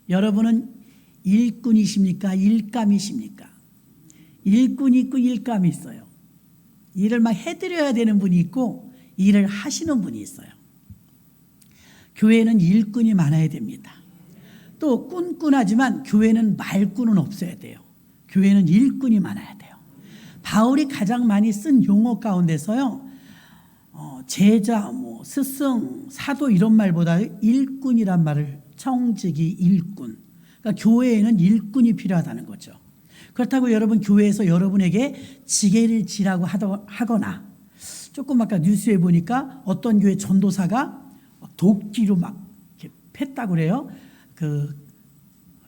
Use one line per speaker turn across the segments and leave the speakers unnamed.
여러분은 일꾼이십니까? 일감이십니까? 일꾼이 있고 일감이 있어요. 일을 막 해드려야 되는 분이 있고 일을 하시는 분이 있어요. 교회는 일꾼이 많아야 됩니다. 또 꾼꾼하지만 교회는 말꾼은 없어야 돼요. 교회는 일꾼이 많아야 돼요. 바울이 가장 많이 쓴 용어 가운데서요, 제자, 스승, 사도 이런 말보다 일꾼이란 말을, 청지기, 일꾼. 그러니까 교회에는 일꾼이 필요하다는 거죠. 그렇다고 여러분 교회에서 여러분에게 지게를 지라고 하거나, 조금 아까 뉴스에 보니까 어떤 교회 전도사가 도끼로 막 이렇게 팼다고 그래요.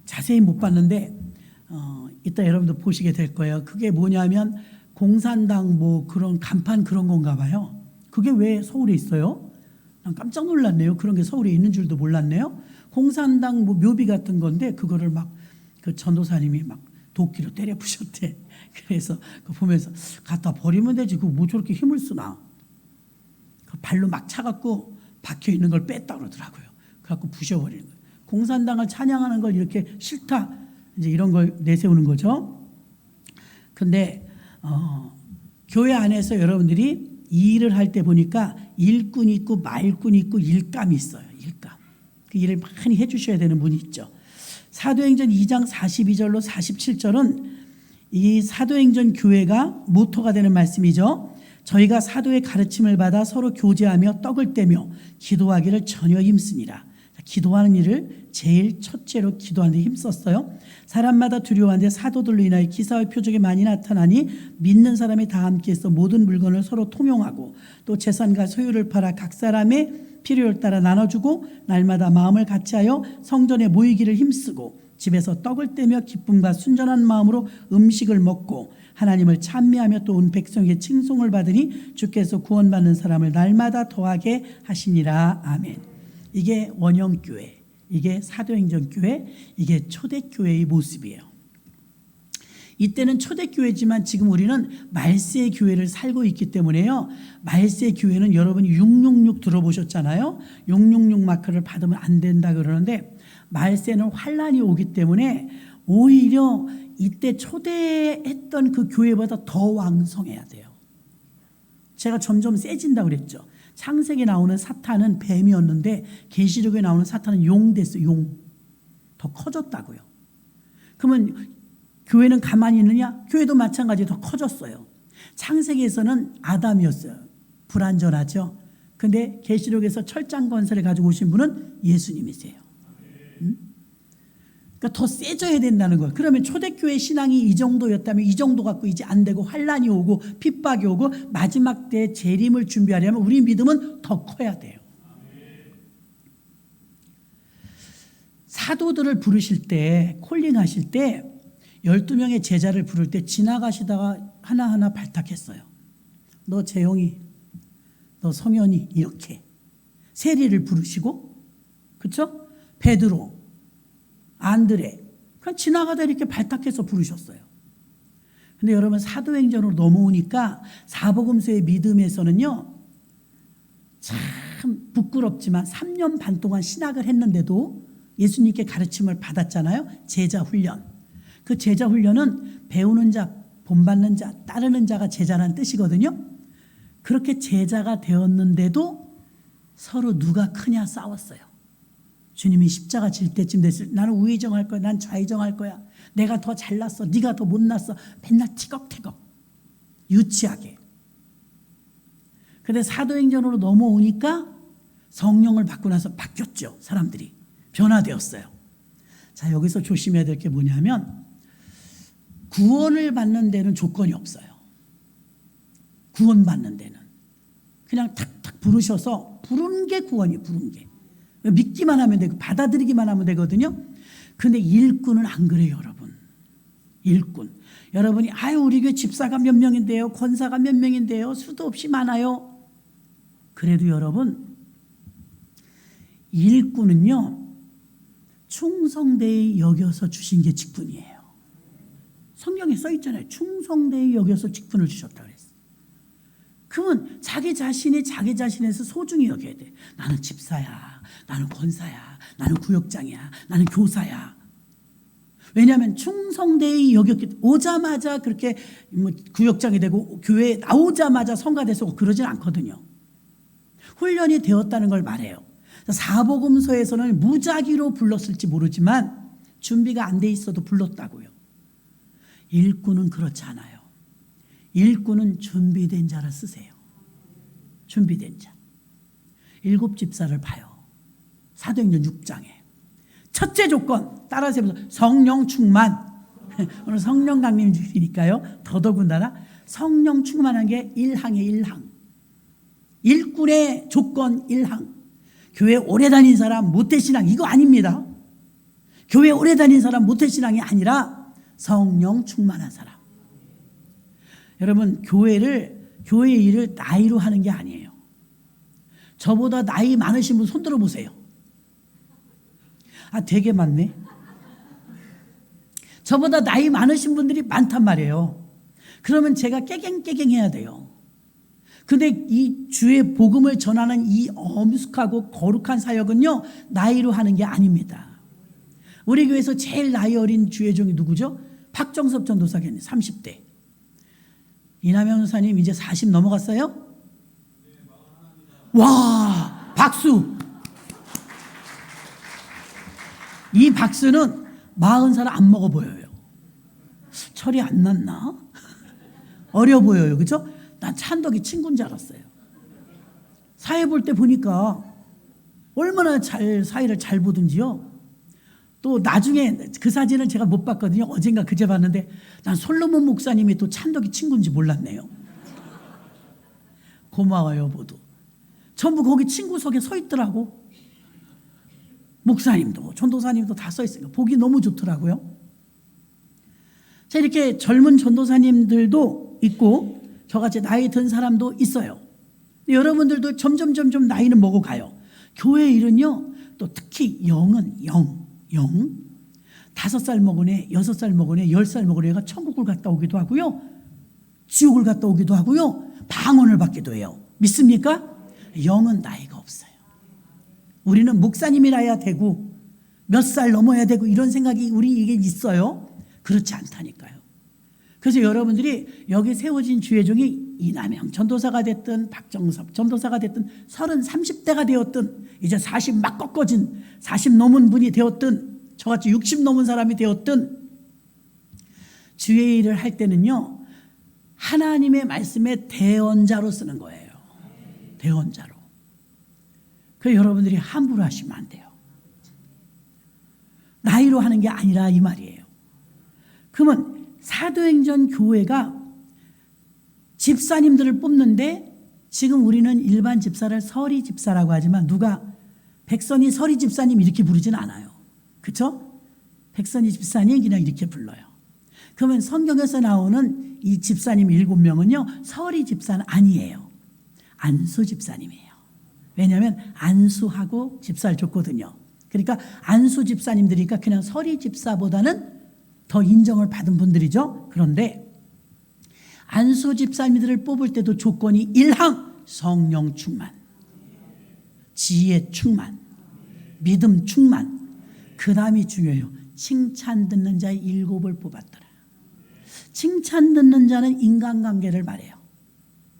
자세히 못 봤는데 이따 여러분도 보시게 될 거예요. 그게 뭐냐면 공산당 그런 간판 그런 건가 봐요. 그게 왜 서울에 있어요? 난 깜짝 놀랐네요. 그런 게 서울에 있는 줄도 몰랐네요. 공산당 묘비 같은 건데 그거를 막 그 전도사님이 막 도끼로 때려 부셨대. 그래서 그거 보면서 갖다 버리면 되지. 그거 뭐 저렇게 힘을 쓰나. 그 발로 막 차갖고 박혀 있는 걸 뺐다 그러더라고요. 그래갖고 부셔버리는 거예요. 공산당을 찬양하는 걸 이렇게 싫다, 이제 이런 걸 내세우는 거죠. 근데 교회 안에서 여러분들이 이 일을 할 때 보니까 일꾼이 있고 말꾼이 있고 일감이 있어요. 일감. 그 일을 많이 해주셔야 되는 분이 있죠. 사도행전 2장 42절로 47절은 이 사도행전 교회가 모토가 되는 말씀이죠. 저희가 사도의 가르침을 받아 서로 교제하며 떡을 떼며 기도하기를 전혀 힘쓰니라. 기도하는 일을 제일 첫째로 기도하는 데 힘썼어요. 사람마다 두려워하는데 사도들로 인하여 기사와 표적이 많이 나타나니 믿는 사람이 다 함께해서 모든 물건을 서로 통용하고 또 재산과 소유를 팔아 각 사람의 필요를 따라 나눠주고 날마다 마음을 같이하여 성전에 모이기를 힘쓰고 집에서 떡을 떼며 기쁨과 순전한 마음으로 음식을 먹고 하나님을 찬미하며 또 온 백성에게 칭송을 받으니 주께서 구원받는 사람을 날마다 더하게 하시니라. 아멘. 이게 원형교회, 이게 사도행전교회, 이게 초대교회의 모습이에요. 이때는 초대교회지만 지금 우리는 말세의 교회를 살고 있기 때문에요. 말세의 교회는 여러분이 666 들어보셨잖아요. 666 마크를 받으면 안 된다 그러는데 말세는 환란이 오기 때문에 오히려 이때 초대했던 그 교회보다 더 왕성해야 돼요. 제가 점점 세진다고 그랬죠. 창세기에 나오는 사탄은 뱀이었는데 계시록에 나오는 사탄은 용 됐어요. 용. 더 커졌다고요. 그러면 교회는 가만히 있느냐? 교회도 마찬가지 더 커졌어요. 창세기에서는 아담이었어요. 불완전하죠. 근데 계시록에서 철장 건설을 가지고 오신 분은 예수님이세요. 그러니까 더 세져야 된다는 거예요. 그러면 초대교회 신앙이 이 정도였다면 이 정도 갖고 이제 안 되고 환란이 오고 핍박이 오고 마지막 때 재림을 준비하려면 우리 믿음은 더 커야 돼요. 사도들을 부르실 때, 콜링하실 때 12명의 제자를 부를 때 지나가시다가 하나하나 발탁했어요. 너 재용이, 너 성현이, 이렇게 세리를 부르시고, 그렇죠? 베드로, 안드레, 그냥 지나가다 이렇게 발탁해서 부르셨어요. 근데 여러분 사도행전으로 넘어오니까 사복음서의 믿음에서는요, 참 부끄럽지만 3년 반 동안 신학을 했는데도 예수님께 가르침을 받았잖아요. 제자 훈련. 그 제자 훈련은 배우는 자, 본받는 자, 따르는 자가 제자라는 뜻이거든요. 그렇게 제자가 되었는데도 서로 누가 크냐 싸웠어요. 주님이 십자가 질 때쯤 됐을 때 나는 우의정할 거야, 난 좌의정할 거야, 내가 더 잘났어, 네가 더 못났어, 맨날 티격태격 유치하게. 그런데 사도행전으로 넘어오니까 성령을 받고 나서 바뀌었죠. 사람들이 변화되었어요. 자, 여기서 조심해야 될 게 뭐냐면 구원을 받는 데는 조건이 없어요. 구원받는 데는 그냥 탁탁 부르셔서 부른 게 구원이, 부른 게 믿기만 하면 되고 받아들이기만 하면 되거든요. 근데 일꾼은 안 그래요, 여러분. 일꾼. 여러분이 우리 교회 집사가 몇 명인데요, 권사가 몇 명인데요, 수도 없이 많아요. 그래도 여러분, 일꾼은요 충성되이 여겨서 주신 게 직분이에요. 성경에 써 있잖아요. 충성되이 여겨서 직분을 주셨다 그랬어요. 그러면 자기 자신이 자기 자신에서 소중히 여겨야 돼. 나는 집사야, 나는 권사야. 나는 구역장이야. 나는 교사야. 왜냐하면 충성되이 여겼기 오자마자 그렇게 뭐 구역장이 되고 교회에 나오자마자 성가대서 그러진 않거든요. 훈련이 되었다는 걸 말해요. 사복음서에서는 무작위로 불렀을지 모르지만 준비가 안 돼 있어도 불렀다고요. 일꾼은 그렇지 않아요. 일꾼은 준비된 자를 쓰세요. 준비된 자. 7 집사를 봐요. 사도행전 6장에. 첫째 조건 따라서 해보세요. 성령 충만. 오늘 성령 강림 주시니까요. 더더군다나 성령 충만한 게 1항에 1항. 일꾼의 조건 1항. 교회 오래 다닌 사람 모태신앙 이거 아닙니다. 교회 오래 다닌 사람 모태신앙이 아니라 성령 충만한 사람. 여러분 교회 일을 나이로 하는 게 아니에요. 저보다 나이 많으신 분 손 들어보세요. 아 되게 많네. 저보다 나이 많으신 분들이 많단 말이에요. 그러면 제가 깨갱깨갱 해야 돼요. 근데 이 주의 복음을 전하는 이 엄숙하고 거룩한 사역은요 나이로 하는 게 아닙니다. 우리 교회에서 제일 나이 어린 주의종이 누구죠? 박정섭 전도사님 30대. 이남현 목사님 이제 40 넘어갔어요? 와 박수. 이 박수는 40살 안 먹어 보여요. 철이 안 났나? 어려 보여요. 그렇죠? 난 찬덕이 친구인 줄 알았어요. 사회 볼 때 보니까 얼마나 사회를 잘 보든지요. 또 나중에 그 사진을 제가 못 봤거든요. 어젠가 그제 봤는데 난 솔로몬 목사님이 또 찬덕이 친구인지 몰랐네요. 고마워요 모두. 전부 거기 친구석에 서 있더라고. 목사님도 전도사님도 다 서 있으니까 보기 너무 좋더라고요. 자 이렇게 젊은 전도사님들도 있고 저같이 나이 든 사람도 있어요. 여러분들도 점점 나이는 먹어가요. 교회 일은요 또 특히 영은 영 5살 먹은 애, 6살 먹은 애, 10살 먹은 애가 천국을 갔다 오기도 하고요. 지옥을 갔다 오기도 하고요. 방언을 받기도 해요. 믿습니까? 영은 나이가 없어요. 우리는 목사님이라야 되고 몇 살 넘어야 되고 이런 생각이 우리에게 있어요. 그렇지 않다니까요. 그래서 여러분들이 여기 세워진 주의종이 이남영 전도사가 됐든 박정섭 전도사가 됐든 30, 30대가 되었든 이제 40 막 꺾어진 40 넘은 분이 되었든 저같이 60 넘은 사람이 되었든 주의 일을 할 때는요 하나님의 말씀의 대언자로 쓰는 거예요. 대언자로. 그래서 여러분들이 함부로 하시면 안 돼요. 나이로 하는 게 아니라 이 말이에요. 그러면 사도행전 교회가 집사님들을 뽑는데 지금 우리는 일반 집사를 서리 집사라고 하지만 누가 백선이 서리 집사님 이렇게 부르진 않아요. 그렇죠? 백선이 집사님 그냥 이렇게 불러요. 그러면 성경에서 나오는 이 집사님 7명은요 서리 집사는 아니에요. 안수 집사님이에요. 왜냐하면 안수하고 집사를 줬거든요. 그러니까 안수 집사님들이니까 그냥 서리 집사보다는 더 인정을 받은 분들이죠. 그런데 안수 집사님들을 뽑을 때도 조건이 1항 성령 충만, 지혜 충만, 믿음 충만, 그 다음이 중요해요. 칭찬 듣는 자 7을 뽑았더라. 칭찬 듣는 자는 인간관계를 말해요.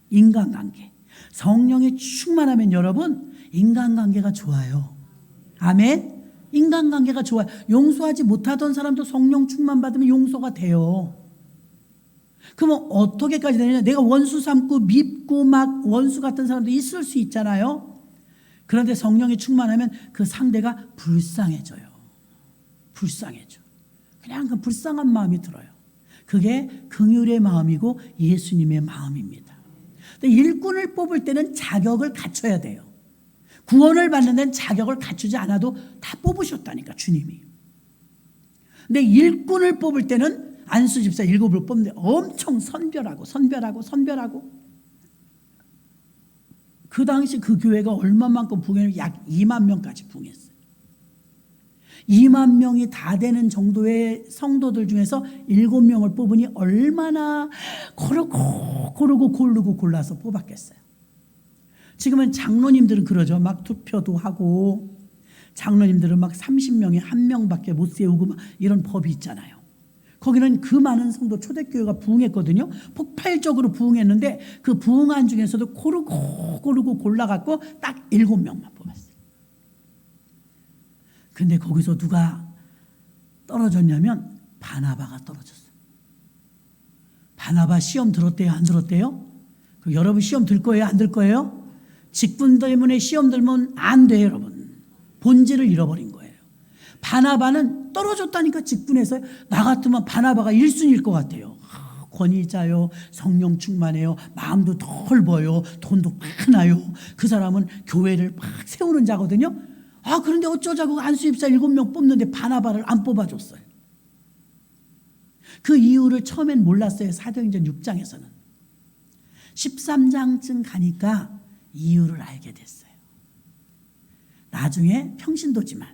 인간관계. 성령이 충만하면 여러분 인간관계가 좋아요. 아멘. 인간관계가 좋아요. 용서하지 못하던 사람도 성령 충만 받으면 용서가 돼요. 그러면 어떻게까지 되느냐? 내가 원수 삼고 밉고 막 원수 같은 사람도 있을 수 있잖아요. 그런데 성령이 충만하면 그 상대가 불쌍해져요. 불쌍해져. 그냥 그 불쌍한 마음이 들어요. 그게 긍휼의 마음이고 예수님의 마음입니다. 근데 일꾼을 뽑을 때는 자격을 갖춰야 돼요. 구원을 받는 데는 자격을 갖추지 않아도 다 뽑으셨다니까 주님이. 근데 일꾼을 뽑을 때는 안수 집사 7을 뽑는데 엄청 선별하고 그 당시 그 교회가 얼마만큼 부흥했냐면 약 2만 명까지 부흥했어요. 2만 명이 다 되는 정도의 성도들 중에서 7명을 뽑으니 얼마나 고르고 골라서 뽑았겠어요. 지금은 장로님들은 그러죠. 막 투표도 하고 장로님들은 막 30명에 1명밖에 못 세우고 막 이런 법이 있잖아요. 거기는 그 많은 성도 초대교회가 부흥했거든요. 폭발적으로 부흥했는데 그 부흥한 중에서도 고르고 골라갖고 딱 7명만 뽑았어요. 근데 거기서 누가 떨어졌냐면 바나바가 떨어졌어요. 바나바 시험 들었대요? 안 들었대요? 여러분 시험 들 거예요? 안 들 거예요? 직분 때문에 시험 들면 안 돼요, 여러분. 본질을 잃어버린 거예요. 바나바는 떨어졌다니까, 직분에서. 나 같으면 바나바가 1순위일 것 같아요. 권위자요, 성령 충만해요, 마음도 넓어요, 돈도 많아요. 그 사람은 교회를 막 세우는 자거든요. 그런데 어쩌자고 안수입사 7명 뽑는데 바나바를 안 뽑아줬어요. 그 이유를 처음엔 몰랐어요. 사도행전 6장에서는. 13장쯤 가니까 이유를 알게 됐어요. 나중에 평신도지만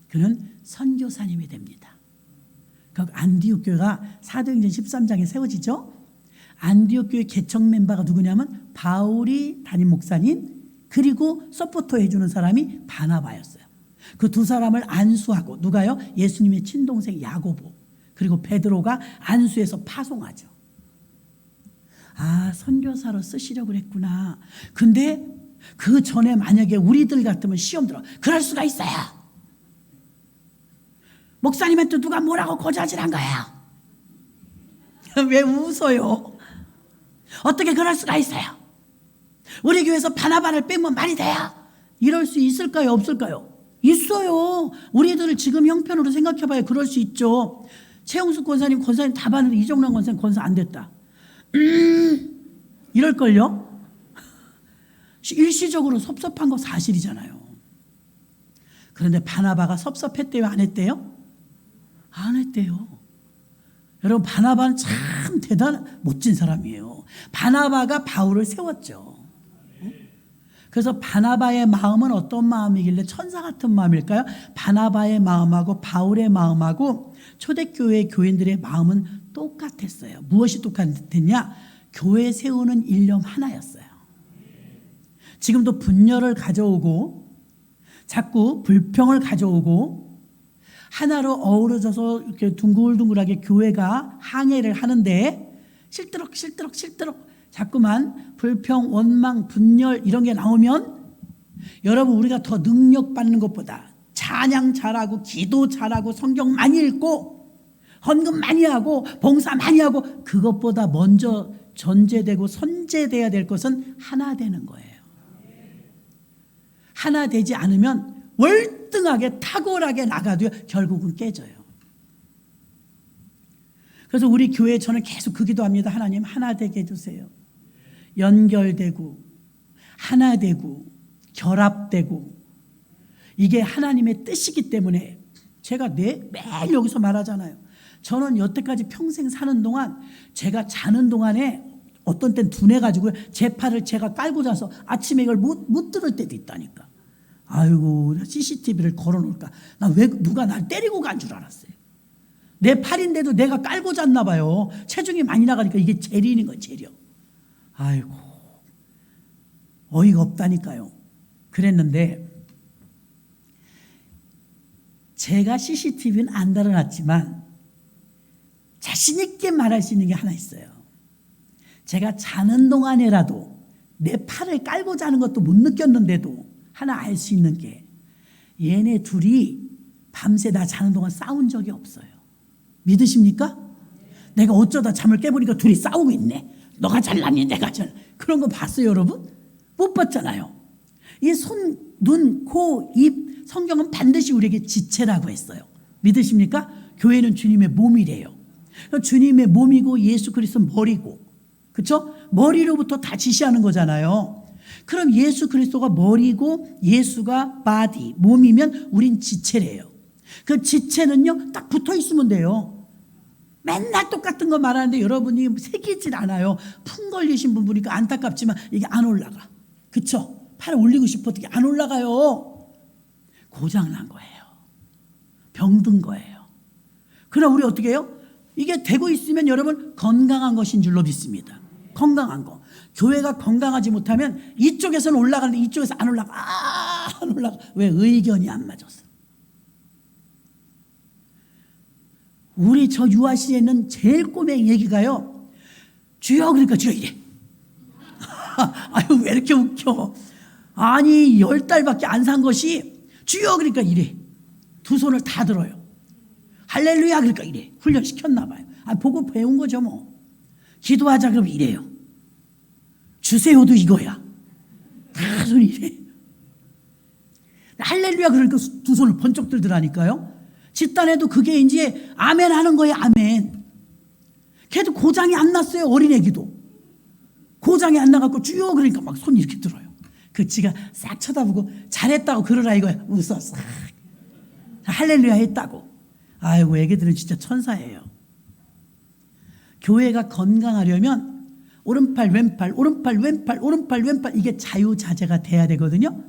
그는 선교사님이 됩니다. 그 안디옥 교회가 사도행전 13장에 세워지죠. 안디옥 교회 개척 멤버가 누구냐면 바울이 담임 목사님, 그리고 서포터 해주는 사람이 바나바였어요. 그 두 사람을 안수하고, 누가요? 예수님의 친동생 야고보, 그리고 베드로가 안수해서 파송하죠. 선교사로 쓰시려고 그랬구나. 근데 그 전에 만약에 우리들 같으면 시험 들어. 그럴 수가 있어요. 목사님한테 누가 뭐라고 고자질한 거야? 왜 웃어요? 어떻게 그럴 수가 있어요? 우리 교회에서 바나바를 빼면 말이 돼요? 이럴 수 있을까요? 없을까요? 있어요. 우리들을 지금 형편으로 생각해봐야 그럴 수 있죠. 최영숙 권사님 다 봤는데 이정란 권사님 권사 안 됐다. 이럴걸요? 일시적으로 섭섭한 거 사실이잖아요. 그런데 바나바가 섭섭했대요? 안 했대요? 안 했대요. 여러분, 바나바는 참 멋진 사람이에요. 바나바가 바울을 세웠죠. 그래서 바나바의 마음은 어떤 마음이길래 천사 같은 마음일까요? 바나바의 마음하고 바울의 마음하고 초대교회 교인들의 마음은 똑같았어요. 무엇이 똑같았냐? 교회 세우는 일념 하나였어요. 지금도 분열을 가져오고 자꾸 불평을 가져오고 하나로 어우러져서 이렇게 둥글둥글하게 교회가 항해를 하는데 실드럭 자꾸만 불평, 원망, 분열 이런 게 나오면 여러분, 우리가 더 능력받는 것보다 찬양 잘하고 기도 잘하고 성경 많이 읽고 헌금 많이 하고 봉사 많이 하고, 그것보다 먼저 전제되고 선제돼야 될 것은 하나 되는 거예요. 하나 되지 않으면 월등하게 탁월하게 나가도 결국은 깨져요. 그래서 우리 교회에 저는 계속 그 기도합니다. 하나님, 하나 되게 해주세요. 연결되고 하나 되고 결합되고, 이게 하나님의 뜻이기 때문에 제가 매일 여기서 말하잖아요. 저는 여태까지 평생 사는 동안, 제가 자는 동안에 어떤 땐 둔해가지고 제 팔을 제가 깔고 자서 아침에 이걸 못 들을 때도 있다니까. 아이고, CCTV를 걸어놓을까. 나 왜 누가 날 때리고 간 줄 알았어요. 내 팔인데도 내가 깔고 잤나 봐요. 체중이 많이 나가니까 이게 재리는 거예요, 재려. 아이고, 어이가 없다니까요. 그랬는데 제가 CCTV는 안 달아놨지만 자신 있게 말할 수 있는 게 하나 있어요. 제가 자는 동안에라도 내 팔을 깔고 자는 것도 못 느꼈는데도 하나 알 수 있는 게, 얘네 둘이 밤새 나 자는 동안 싸운 적이 없어요. 믿으십니까? 내가 어쩌다 잠을 깨보니까 둘이 싸우고 있네. 너가 잘났니? 내가 그런 거 봤어요, 여러분? 못 봤잖아요. 이 손, 눈, 코, 입, 성경은 반드시 우리에게 지체라고 했어요. 믿으십니까? 교회는 주님의 몸이래요. 주님의 몸이고 예수 그리스도 머리고, 그렇죠? 머리로부터 다 지시하는 거잖아요. 그럼 예수 그리스도가 머리고 예수가 바디, 몸이면 우린 지체래요. 그 지체는요, 딱 붙어 있으면 돼요. 맨날 똑같은 거 말하는데 여러분이 새기질 않아요. 풍 걸리신 분 보니까 안타깝지만 이게 안 올라가. 그쵸? 팔 올리고 싶어도 이게 안 올라가요. 고장난 거예요. 병든 거예요. 그럼 우리 어떻게 해요? 이게 되고 있으면 여러분 건강한 것인 줄로 믿습니다. 건강한 거. 교회가 건강하지 못하면 이쪽에서는 올라가는데 이쪽에서 안 올라가. 안 올라가. 왜? 의견이 안 맞았어. 우리 저 유아시에는 제일 꼬맹이 얘기가요. 주여 그러니까 주여 이래. 아유 왜 이렇게 웃겨. 아니 10달밖에 안 산 것이 주여 그러니까 이래. 두 손을 다 들어요. 할렐루야 그러니까 이래. 훈련시켰나 봐요. 보고 배운 거죠 뭐. 기도하자 그러면 이래요. 주세요도 이거야. 다 손이 이래. 할렐루야 그러니까 두 손을 번쩍 들더라니까요. 집단에도 그게 이제 아멘 하는 거예요. 아멘. 걔도 고장이 안 났어요. 어린애기도 고장이 안 나갖고 주여 그러니까 막 손이 이렇게 들어요. 그 지가 싹 쳐다보고 잘했다고 그러라 이거야. 웃어 싹 할렐루야 했다고. 아이고 애기들은 진짜 천사예요. 교회가 건강하려면 오른팔 왼팔 오른팔 왼팔 오른팔 왼팔 이게 자유자재가 돼야 되거든요.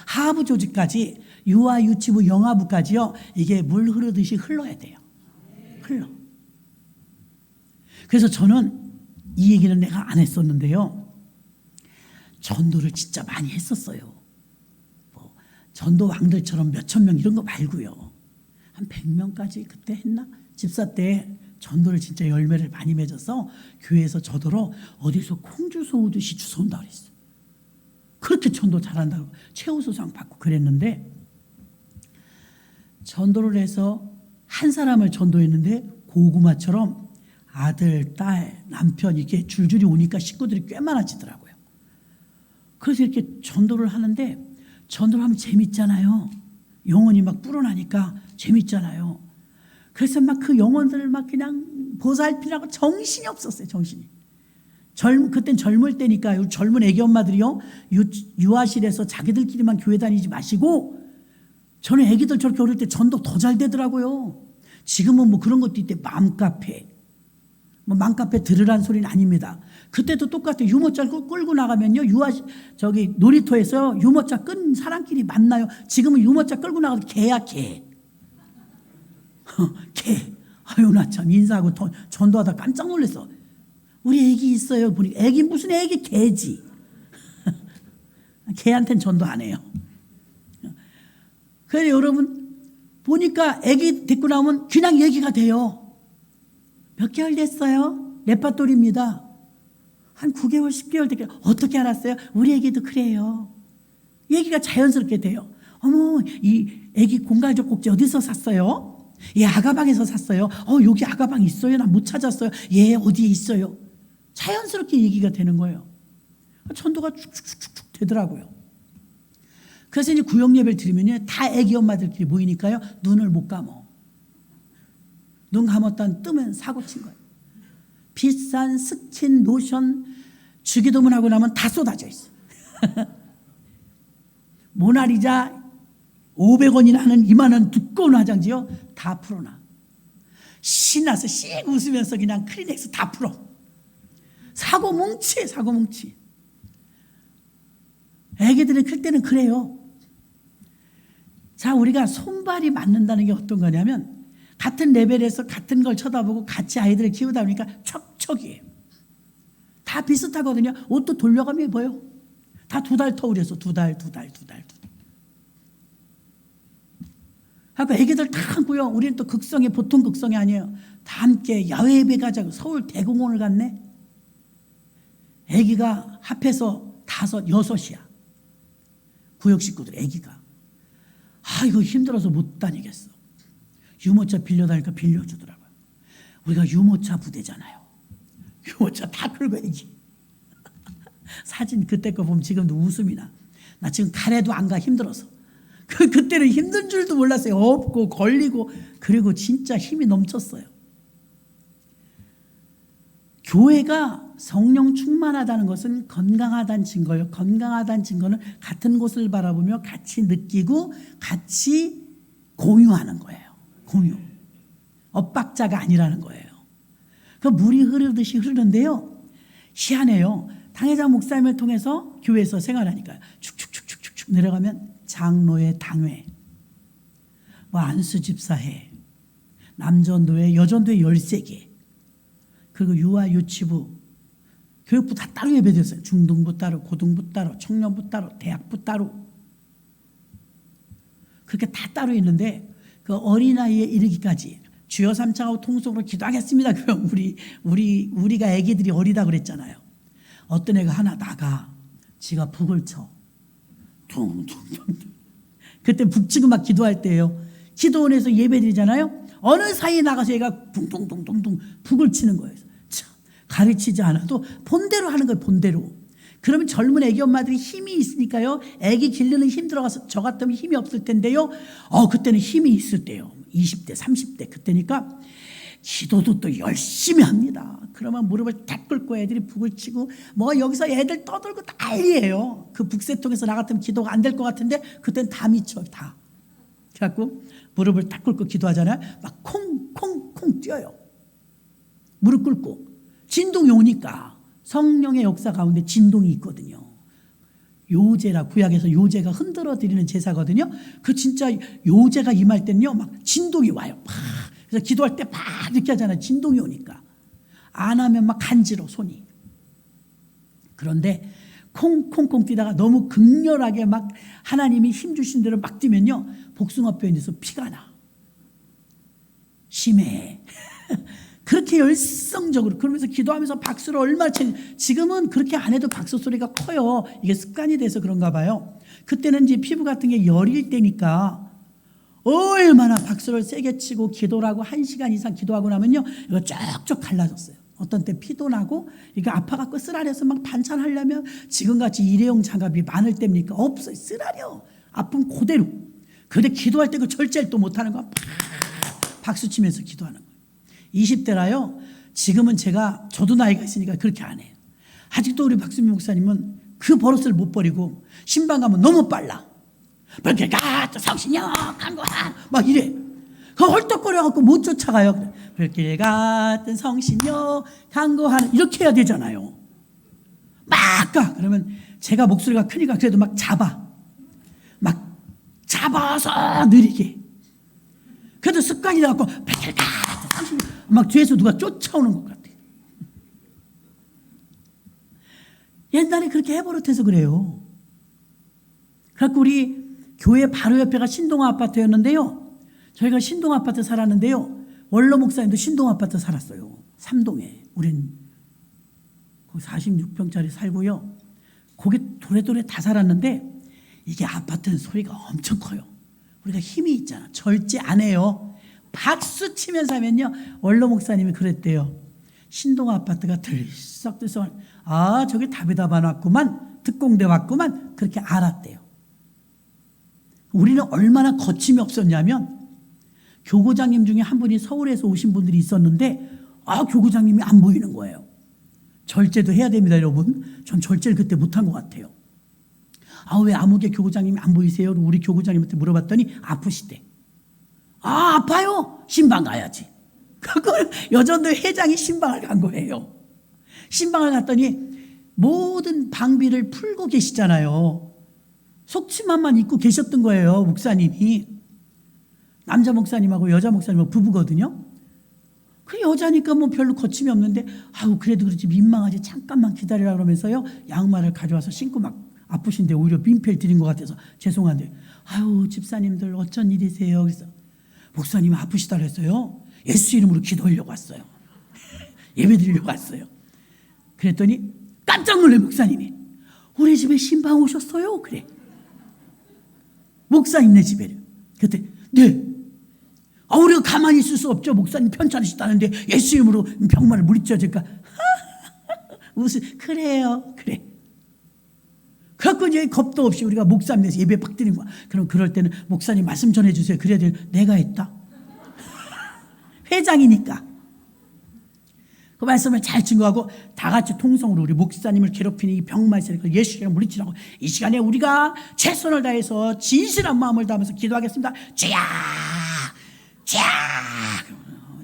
하부 조직까지 유아 유치부 영아부까지요. 이게 물 흐르듯이 흘러야 돼요. 흘러. 그래서 저는 이 얘기는 내가 안 했었는데요. 전도를 진짜 많이 했었어요. 뭐 전도 왕들처럼 몇천 명 이런 거 말고요. 한 100명까지 그때 했나? 집사 때 전도를 진짜 열매를 많이 맺어서 교회에서 저더러 어디서 콩 주워오듯이 주워온다 그랬어요. 그렇게 전도 잘한다고 최우수상 받고 그랬는데 전도를 해서 한 사람을 전도했는데 고구마처럼 아들, 딸, 남편 이렇게 줄줄이 오니까 식구들이 꽤 많아지더라고요. 그래서 이렇게 전도를 하는데 전도를 하면 재밌잖아요. 영혼이 막 불어나니까 재밌잖아요. 그래서 막 그 영혼들을 막 그냥 보살피라고 정신이 없었어요. 정신이. 그땐 젊을 때니까 젊은 애기 엄마들이요. 유아실에서 자기들끼리만 교회 다니지 마시고 저는 애기들 저렇게 어릴 때 전도 더 잘 되더라고요. 지금은 뭐 그런 것도 있대. 맘카페. 뭐 맘카페 들으란 소리는 아닙니다. 그때도 똑같아요. 유모차 끌고 나가면요. 놀이터에서 유모차 끈 사람끼리 만나요. 지금은 유모차 끌고 나가도 개야 개. 개. 아유 나 참 인사하고 전도하다 깜짝 놀랐어. 우리 애기 있어요. 보니 애기 무슨 애기 개지. 개한테는 전도 안 해요. 그래서 여러분 보니까 애기 데리고 나오면 그냥 얘기가 돼요. 몇 개월 됐어요? 레파토리입니다. 한 9개월 10개월 됐게 어떻게 알았어요? 우리 애기도 그래요. 얘기가 자연스럽게 돼요. 어머 이 애기 공갈적 꼭지 어디서 샀어요? 예 아가방에서 샀어요. 여기 아가방 있어요? 나 못 찾았어요. 예 어디에 있어요? 자연스럽게 얘기가 되는 거예요. 전도가 쭉쭉쭉쭉 되더라고요. 그래서 이제 구역 예배를 드리면 다 애기 엄마들끼리 모이니까요. 눈을 못 감어. 눈 감았다 뜨면 사고 친 거예요. 비싼 스킨, 로션, 주기도문 하고 나면 다 쏟아져 있어. 모나리자 500원이나 하는 이만한 두꺼운 화장지요. 다 풀어놔. 신나서 씩 웃으면서 그냥 크리넥스 다 풀어. 사고 뭉치. 애기들이 클 때는 그래요. 자, 우리가 손발이 맞는다는 게 어떤 거냐면 같은 레벨에서 같은 걸 쳐다보고 같이 아이들을 키우다 보니까 척척이에요. 다 비슷하거든요. 옷도 돌려가며 입어요. 다 2달 터울에서 2달. 그러니까 애기들 다 안고요. 우리는 또 극성이 보통 극성이 아니에요. 다 함께 야외 예배 가자고 서울 대공원을 갔네. 애기가 합해서 5, 6이야. 구역 식구들 애기가. 이거 힘들어서 못 다니겠어. 유모차 빌려다니까 빌려주더라고요. 우리가 유모차 부대잖아요. 유모차 다 끌고 애기. 사진 그때 거 보면 지금도 웃음이 나. 나 지금 가래도 안 가 힘들어서. 그때는 힘든 줄도 몰랐어요. 없고 걸리고 그리고 진짜 힘이 넘쳤어요. 교회가 성령 충만하다는 것은 건강하다는 증거예요. 건강하다는 증거는 같은 곳을 바라보며 같이 느끼고 같이 공유하는 거예요. 공유. 엇박자가 아니라는 거예요. 그 물이 흐르듯이 흐르는데요. 희한해요. 당회장 목사님을 통해서 교회에서 생활하니까 축축축축축 내려가면 장로회, 당회, 뭐 안수집사회, 남전도회, 여전도회 13개, 그리고 유아 유치부, 교육부 다 따로 예배드렸어요. 중등부 따로, 고등부 따로, 청년부 따로, 대학부 따로. 그렇게 다 따로 있는데 그 어린아이에 이르기까지 주여 삼창하고 통성으로 기도하겠습니다. 그럼 우리가 애기들이 어리다 그랬잖아요. 어떤 애가 하나 나가 지가 북을 쳐. 퉁퉁퉁. 그때 북치고 막 기도할 때예요. 기도원에서 예배드리잖아요. 어느 사이에 나가서 얘가 퉁퉁퉁퉁퉁 북을 치는 거예요. 참, 가르치지 않아도 본대로 하는 거예요. 본대로. 그러면 젊은 애기 엄마들이 힘이 있으니까요. 애기 기르는 힘 들어가서 저 같으면 힘이 없을 텐데요. 그때는 힘이 있을 때요. 20대, 30대 그때니까 기도도 또 열심히 합니다. 그러면 무릎을 탁 꿇고 애들이 북을 치고 뭐 여기서 애들 떠들고 난리예요. 그 북새통에서 나 같으면 기도가 안 될 것 같은데 그때는 다 미쳐 다. 그래갖고 무릎을 탁 꿇고 기도하잖아요. 막 콩콩콩 뛰어요. 무릎 꿇고 진동이 오니까 성령의 역사 가운데 진동이 있거든요. 요제라 구약에서 요제가 흔들어 드리는 제사거든요. 그 진짜 요제가 임할 때는요 막 진동이 와요. 막. 그래서 기도할 때 막 이렇게 하잖아요. 진동이 오니까 안 하면 막 간지러 손이. 그런데 콩콩콩 뛰다가 너무 극렬하게 막 하나님이 힘 주신 대로 막 뛰면요 복숭아뼈에서 피가 나. 심해. 그렇게 열성적으로 그러면서 기도하면서 박수를 얼마나 치는. 지금은 그렇게 안 해도 박수 소리가 커요. 이게 습관이 돼서 그런가 봐요. 그때는 이제 피부 같은 게 여릴 때니까 얼마나 박수를 세게 치고 기도를 하고 1시간 이상 기도하고 나면요 이거 쫙쫙 갈라졌어요. 어떤 때 피도 나고 이게 아파갖고 쓰라려서 막 반찬하려면 지금같이 일회용 장갑이 많을 때입니까? 없어요. 쓰라려. 아픈 그대로. 근데 기도할 때 그 절제를 또 못하는 거야. 박수 치면서 기도하는 거예요. 20대라요. 지금은 저도 나이가 있으니까 그렇게 안 해요. 아직도 우리 박수민 목사님은 그 버릇을 못 버리고 신방 가면 너무 빨라. 별길 같은 성신여 간구한 막 이래. 그 헐떡거려갖고 못 쫓아가요. 별길 같은 성신여 간구하는 이렇게 해야 되잖아요. 막 가. 그러면 제가 목소리가 크니까 그래도 막 잡아서 느리게. 그래도 습관이 돼갖고 별길 같은 성신여 막 뒤에서 누가 쫓아오는 것 같아요. 옛날에 그렇게 해버릇해서 그래요. 그래갖고 우리 교회 바로 옆에가 신동 아파트였는데요. 저희가 신동 아파트 살았는데요. 원로 목사님도 신동 아파트 살았어요. 3동에. 우린 거기 46평짜리 살고요. 거기 도래도래 다 살았는데 이게 아파트는 소리가 엄청 커요. 우리가 힘이 있잖아. 절제 안 해요. 박수 치면서 하면요. 원로 목사님이 그랬대요. 신동 아파트가 들썩들썩 저기 답에다 봐놨구만. 특공대 왔구만. 그렇게 알았대요. 우리는 얼마나 거침이 없었냐면 교구장님 중에 한 분이 서울에서 오신 분들이 있었는데 교구장님이 안 보이는 거예요. 절제도 해야 됩니다, 여러분. 전 절제를 그때 못한 것 같아요. 왜 아무개 교구장님이 안 보이세요? 우리 교구장님한테 물어봤더니 아프시대. 아파요? 신방 가야지. 그걸 여전도 회장이 신방을 간 거예요. 신방을 갔더니 모든 방비를 풀고 계시잖아요. 속치마만 입고 계셨던 거예요. 목사님이. 남자 목사님하고 여자 목사님하고 부부거든요. 그 여자니까 뭐 별로 거침이 없는데 그래도 그렇지 민망하지 잠깐만 기다리라 그러면서요. 양말을 가져와서 신고 막 아프신데 오히려 민폐를 드린 것 같아서 죄송한데 집사님들 어쩐 일이세요? 그래서 목사님이 아프시다 그랬어요. 예수 이름으로 기도하려고 왔어요. 예배 드리려고 왔어요. 그랬더니 깜짝 놀래 목사님이. 우리 집에 신방 오셨어요? 그래. 목사님네 집에를. 그때 네. 우리가 가만히 있을 수 없죠. 목사님 편찮으시다는데 예수 이름으로 병만을 물리쳐질까. 그래요. 그래. 그래갖고 이제 겁도 없이 우리가 목사님에서 예배 팍 드린 거야. 그럼 그럴 때는 목사님 말씀 전해주세요. 그래야 되는 내가 했다. 회장이니까. 그 말씀을 잘 증거하고 다 같이 통성으로 우리 목사님을 괴롭히는 이 병마에서 예수 이름으로 물리치라고 이 시간에 우리가 최선을 다해서 진실한 마음을 다하면서 기도하겠습니다. 쥐야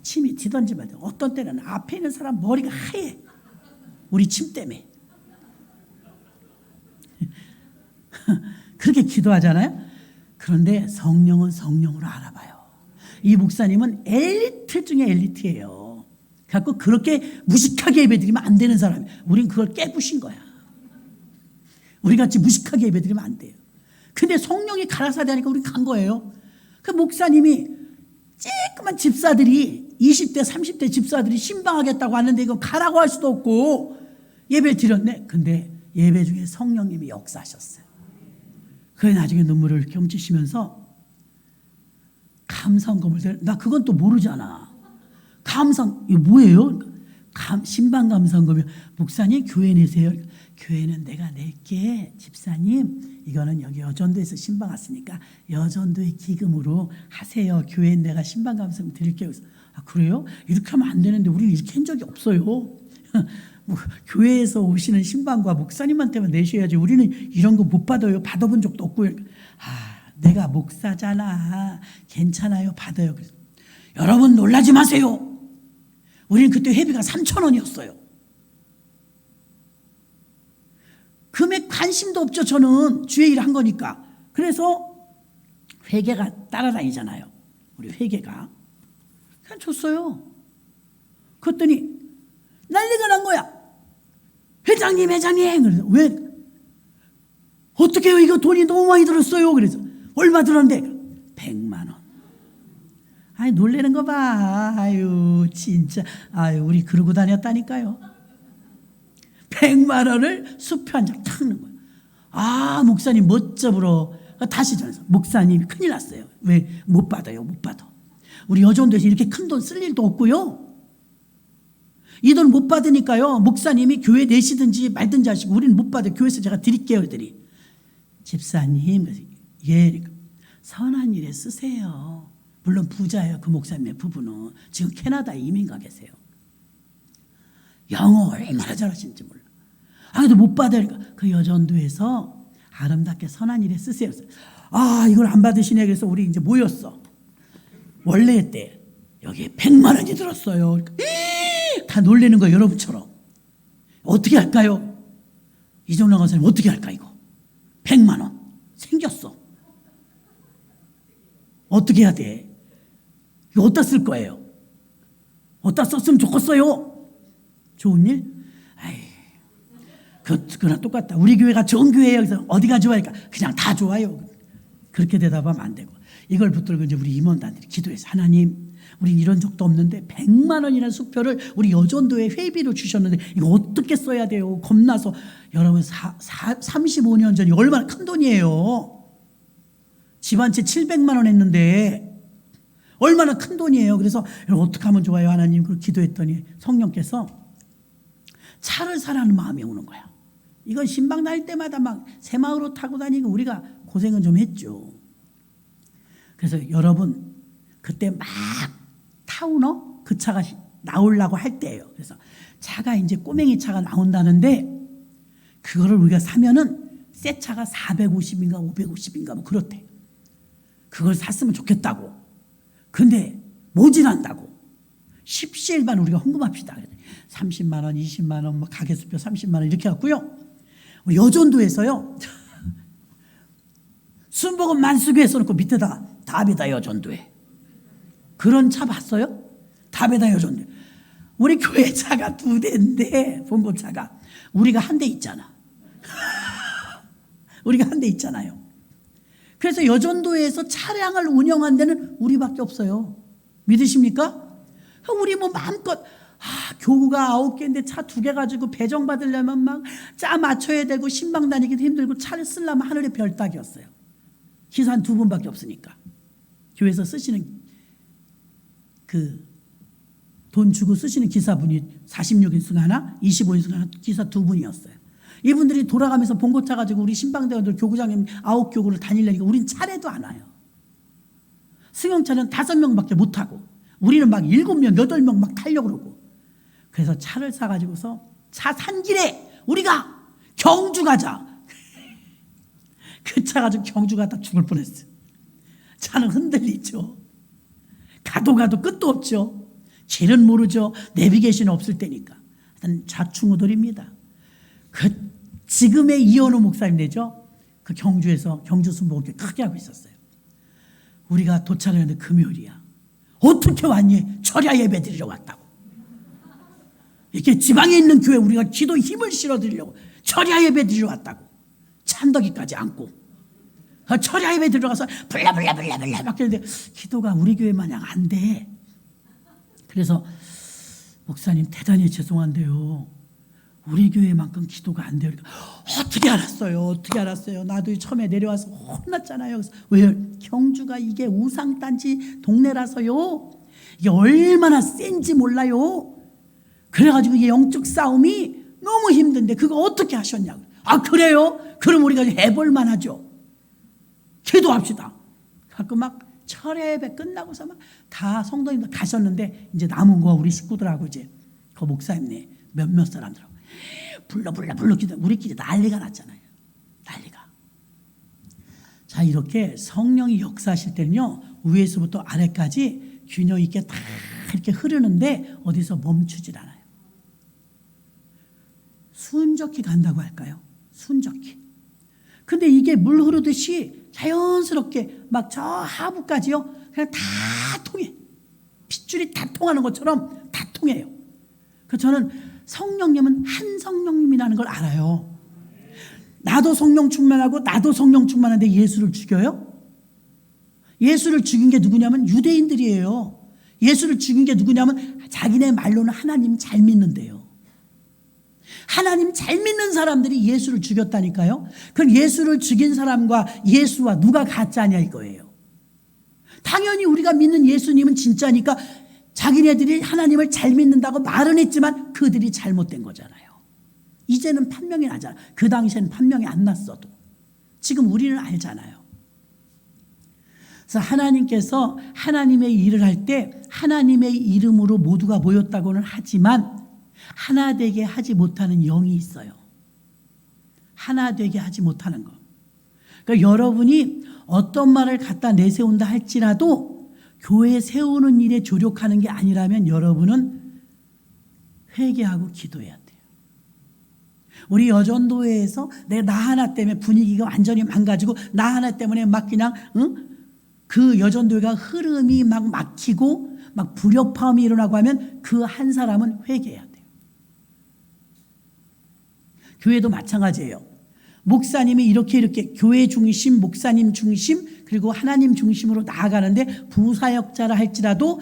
침이 튀던지면 어떤 때는 앞에 있는 사람 머리가 하얘. 우리 침 때문에. 그렇게 기도하잖아요. 그런데 성령은 성령으로 알아봐요. 이 목사님은 엘리트 중에 엘리트예요. 그래서 그렇게 무식하게 예배드리면 안 되는 사람이에요. 우린 그걸 깨부신 거야. 우리같이 무식하게 예배드리면 안 돼요. 근데 성령이 가라사대 하니까 우리 간 거예요. 그 목사님이 쬐끄만 집사들이 20대 30대 집사들이 신방하겠다고 하는데 이거 가라고 할 수도 없고 예배 드렸네. 근데 예배 중에 성령님이 역사하셨어요. 그래 나중에 눈물을 훔치시면서 감상검을 나 그건 또 모르잖아. 이거 뭐예요? 신방 감상검이 목사님 교회 내세요. 교회는 내가 낼게. 집사님 이거는 여기 여전도에서 신방 왔으니까 여전도의 기금으로 하세요. 교회는 내가 신방 감상 드릴게요. 그래서 그래요? 이렇게 하면 안 되는데 우리는 이렇게 한 적이 없어요. 뭐, 교회에서 오시는 신방과 목사님한테만 내셔야지 우리는 이런 거 못 받아요. 받아본 적도 없고요. 내가 목사잖아. 괜찮아요. 받아요. 그래서 여러분 놀라지 마세요. 우리는 그때 회비가 3,000원이었어요. 금액 관심도 없죠. 저는 주의 일 한 거니까. 그래서 회계가 따라다니잖아요. 우리 회계가. 그냥 줬어요. 그랬더니 난리가 난 거야. 회장님. 그래서 왜? 어떻게 해요? 이거 돈이 너무 많이 들었어요. 그래서 얼마 들었는데? 100만 원. 놀래는 거 봐. 진짜. 우리 그러고 다녔다니까요. 100만 원을 수표 한 장 탁 넣은 거예요. 목사님 멋져불어. 다시 전해서 목사님이 큰일 났어요. 왜? 못 받아요. 못 받아. 우리 여전도에서 이렇게 큰 돈 쓸 일도 없고요. 이 돈 못 받으니까요. 목사님이 교회 내시든지 말든지 하시고 우리는 못 받아요. 교회에서 제가 드릴게요. 그랬더니 집사님 선한 일에 쓰세요. 물론 부자예요. 그 목사님의 부부는 지금 캐나다에 이민 가 계세요. 영어 얼마나 잘하시는지 몰라. 그래도 못 받으니까 그 여전도에서 아름답게 선한 일에 쓰세요. 이걸 안 받으시네. 그래서 우리 이제 모였어. 원래 때 여기에 100만 원이 들었어요. 그러니까 다 놀래는 거예요. 여러분처럼. 어떻게 할까요? 이정남 강사님 어떻게 할까 이거? 100만 원 생겼어. 어떻게 해야 돼? 이거 어디다 쓸 거예요? 어디다 썼으면 좋겠어요? 좋은 일? 그거랑 똑같다. 우리 교회가 좋은 교회예요. 그래서 어디가 좋아니까 그냥 다 좋아요. 그렇게 대답하면 안 되고 이걸 붙들고 이제 우리 임원단들이 기도해서 하나님 우린 이런 적도 없는데 100만 원이라는 수표를 우리 여전도에 회비로 주셨는데 이거 어떻게 써야 돼요? 겁나서 여러분 35년 전이 얼마나 큰 돈이에요. 집 한 채 700만 원 했는데 얼마나 큰 돈이에요. 그래서 어떻게 하면 좋아요 하나님? 그걸 기도했더니 성령께서 차를 사라는 마음이 오는 거야. 이건 신방 다닐 때마다 막 새마을호 타고 다니고 우리가 고생은 좀 했죠. 그래서 여러분 그때 막 타우너 그 차가 나오려고 할 때예요. 그래서 차가 이제 꼬맹이 차가 나온다는데 그거를 우리가 사면은 새 차가 450인가 550인가 뭐 그렇대. 그걸 샀으면 좋겠다고. 근데 모질한다고. 십시일반 우리가 헌금합시다. 30만 원, 20만 원, 뭐 가게수표 30만 원 이렇게 갖고요. 우리 여전도에서요. 순복음 만수교에 써놓고 밑에다가 다베다 여전도에. 그런 차 봤어요? 다베다 여전도에. 우리 교회 차가 2대인데 봉고차가 우리가 한 대 있잖아. 우리가 한 대 있잖아요. 그래서 여전도에서 차량을 운영한 데는 우리밖에 없어요. 믿으십니까? 우리 뭐 마음껏 교구가 9개인데 차 2개 가지고 배정 받으려면 막 짜 맞춰야 되고 신방 다니기도 힘들고 차를 쓰려면 하늘의 별 따기였어요. 기사 한 2분밖에 없으니까. 교회에서 쓰시는 그 돈 주고 쓰시는 기사분이 46인승 하나 25인승 하나 기사 2분이었어요. 이분들이 돌아가면서 봉고차 가지고 우리 신방대원들 교구장님 9교구를 다니려니까 우린 차례도 안 와요. 승용차는 5명밖에 못 타고 우리는 막 7명 8명 막 타려고 그러고. 그래서 차를 사가지고서 차 산 길에 우리가 경주 가자. 그 차 가지고 경주 가다 죽을 뻔했어요. 차는 흔들리죠. 가도 끝도 없죠. 길은 모르죠. 내비게이션 없을 때니까. 하여튼 좌충우돌입니다. 그 지금의 이현우 목사님 되죠. 그 경주에서 경주 순복을 크게 하고 있었어요. 우리가 도착을 했는데 금요일이야. 어떻게 왔니? 철야 예배 드리러 왔다고. 이렇게 지방에 있는 교회 우리가 기도 힘을 실어드리려고 철야 예배 드리러 왔다고. 찬더기까지 안고. 철야 예배 들어가서 불라불라불라불라 막 그러는데 기도가 우리 교회 마냥 안 돼. 그래서 목사님 대단히 죄송한데요, 우리 교회만큼 기도가 안 돼요. 그러니까 어떻게 알았어요? 어떻게 알았어요? 나도 처음에 내려와서 혼났잖아요. 그래서 왜요? 경주가 이게 우상단지 동네라서요, 이게 얼마나 센지 몰라요. 그래가지고 이게 영적 싸움이 너무 힘든데 그거 어떻게 하셨냐고. 아 그래요? 그럼 우리가 해볼만 하죠. 기도합시다. 가끔 막 철회배 끝나고서 막 다 성도님들 가셨는데 이제 남은 거 우리 식구들하고 이제 그 목사님네 몇몇 사람들하고 불러 기도, 우리끼리 난리가 났잖아요. 난리가. 자, 이렇게 성령이 역사하실 때는요, 위에서부터 아래까지 균형 있게 다 이렇게 흐르는데 어디서 멈추질 않아요. 순적히 간다고 할까요? 순적히. 근데 이게 물 흐르듯이 자연스럽게 막 저 하부까지요, 그냥 다 통해. 핏줄이 다 통하는 것처럼 다 통해요. 그래서 저는 성령님은 한 성령님이라는 걸 알아요. 나도 성령 충만하고 나도 성령 충만한데 예수를 죽여요? 예수를 죽인 게 누구냐면 유대인들이에요. 예수를 죽인 게 누구냐면 자기네 말로는 하나님 잘 믿는데요. 하나님 잘 믿는 사람들이 예수를 죽였다니까요. 그럼 예수를 죽인 사람과 예수와 누가 가짜냐 이거예요. 당연히 우리가 믿는 예수님은 진짜니까 자기네들이 하나님을 잘 믿는다고 말은 했지만 그들이 잘못된 거잖아요. 이제는 판명이 나잖아. 그 당시에는 판명이 안 났어도 지금 우리는 알잖아요. 그래서 하나님께서 하나님의 일을 할 때 하나님의 이름으로 모두가 모였다고는 하지만 하나 되게 하지 못하는 영이 있어요. 하나 되게 하지 못하는 거. 그러니까 여러분이 어떤 말을 갖다 내세운다 할지라도 교회 세우는 일에 조력하는 게 아니라면 여러분은 회개하고 기도해야 돼요. 우리 여전도회에서 내 나 하나 때문에 분위기가 완전히 망가지고 나 하나 때문에 막 그냥 그 여전도회가 흐름이 막 막히고 막 불협화음이 일어나고 하면 그 한 사람은 회개해야 돼요. 교회도 마찬가지예요. 목사님이 이렇게 교회 중심, 목사님 중심, 그리고 하나님 중심으로 나아가는데 부사역자라 할지라도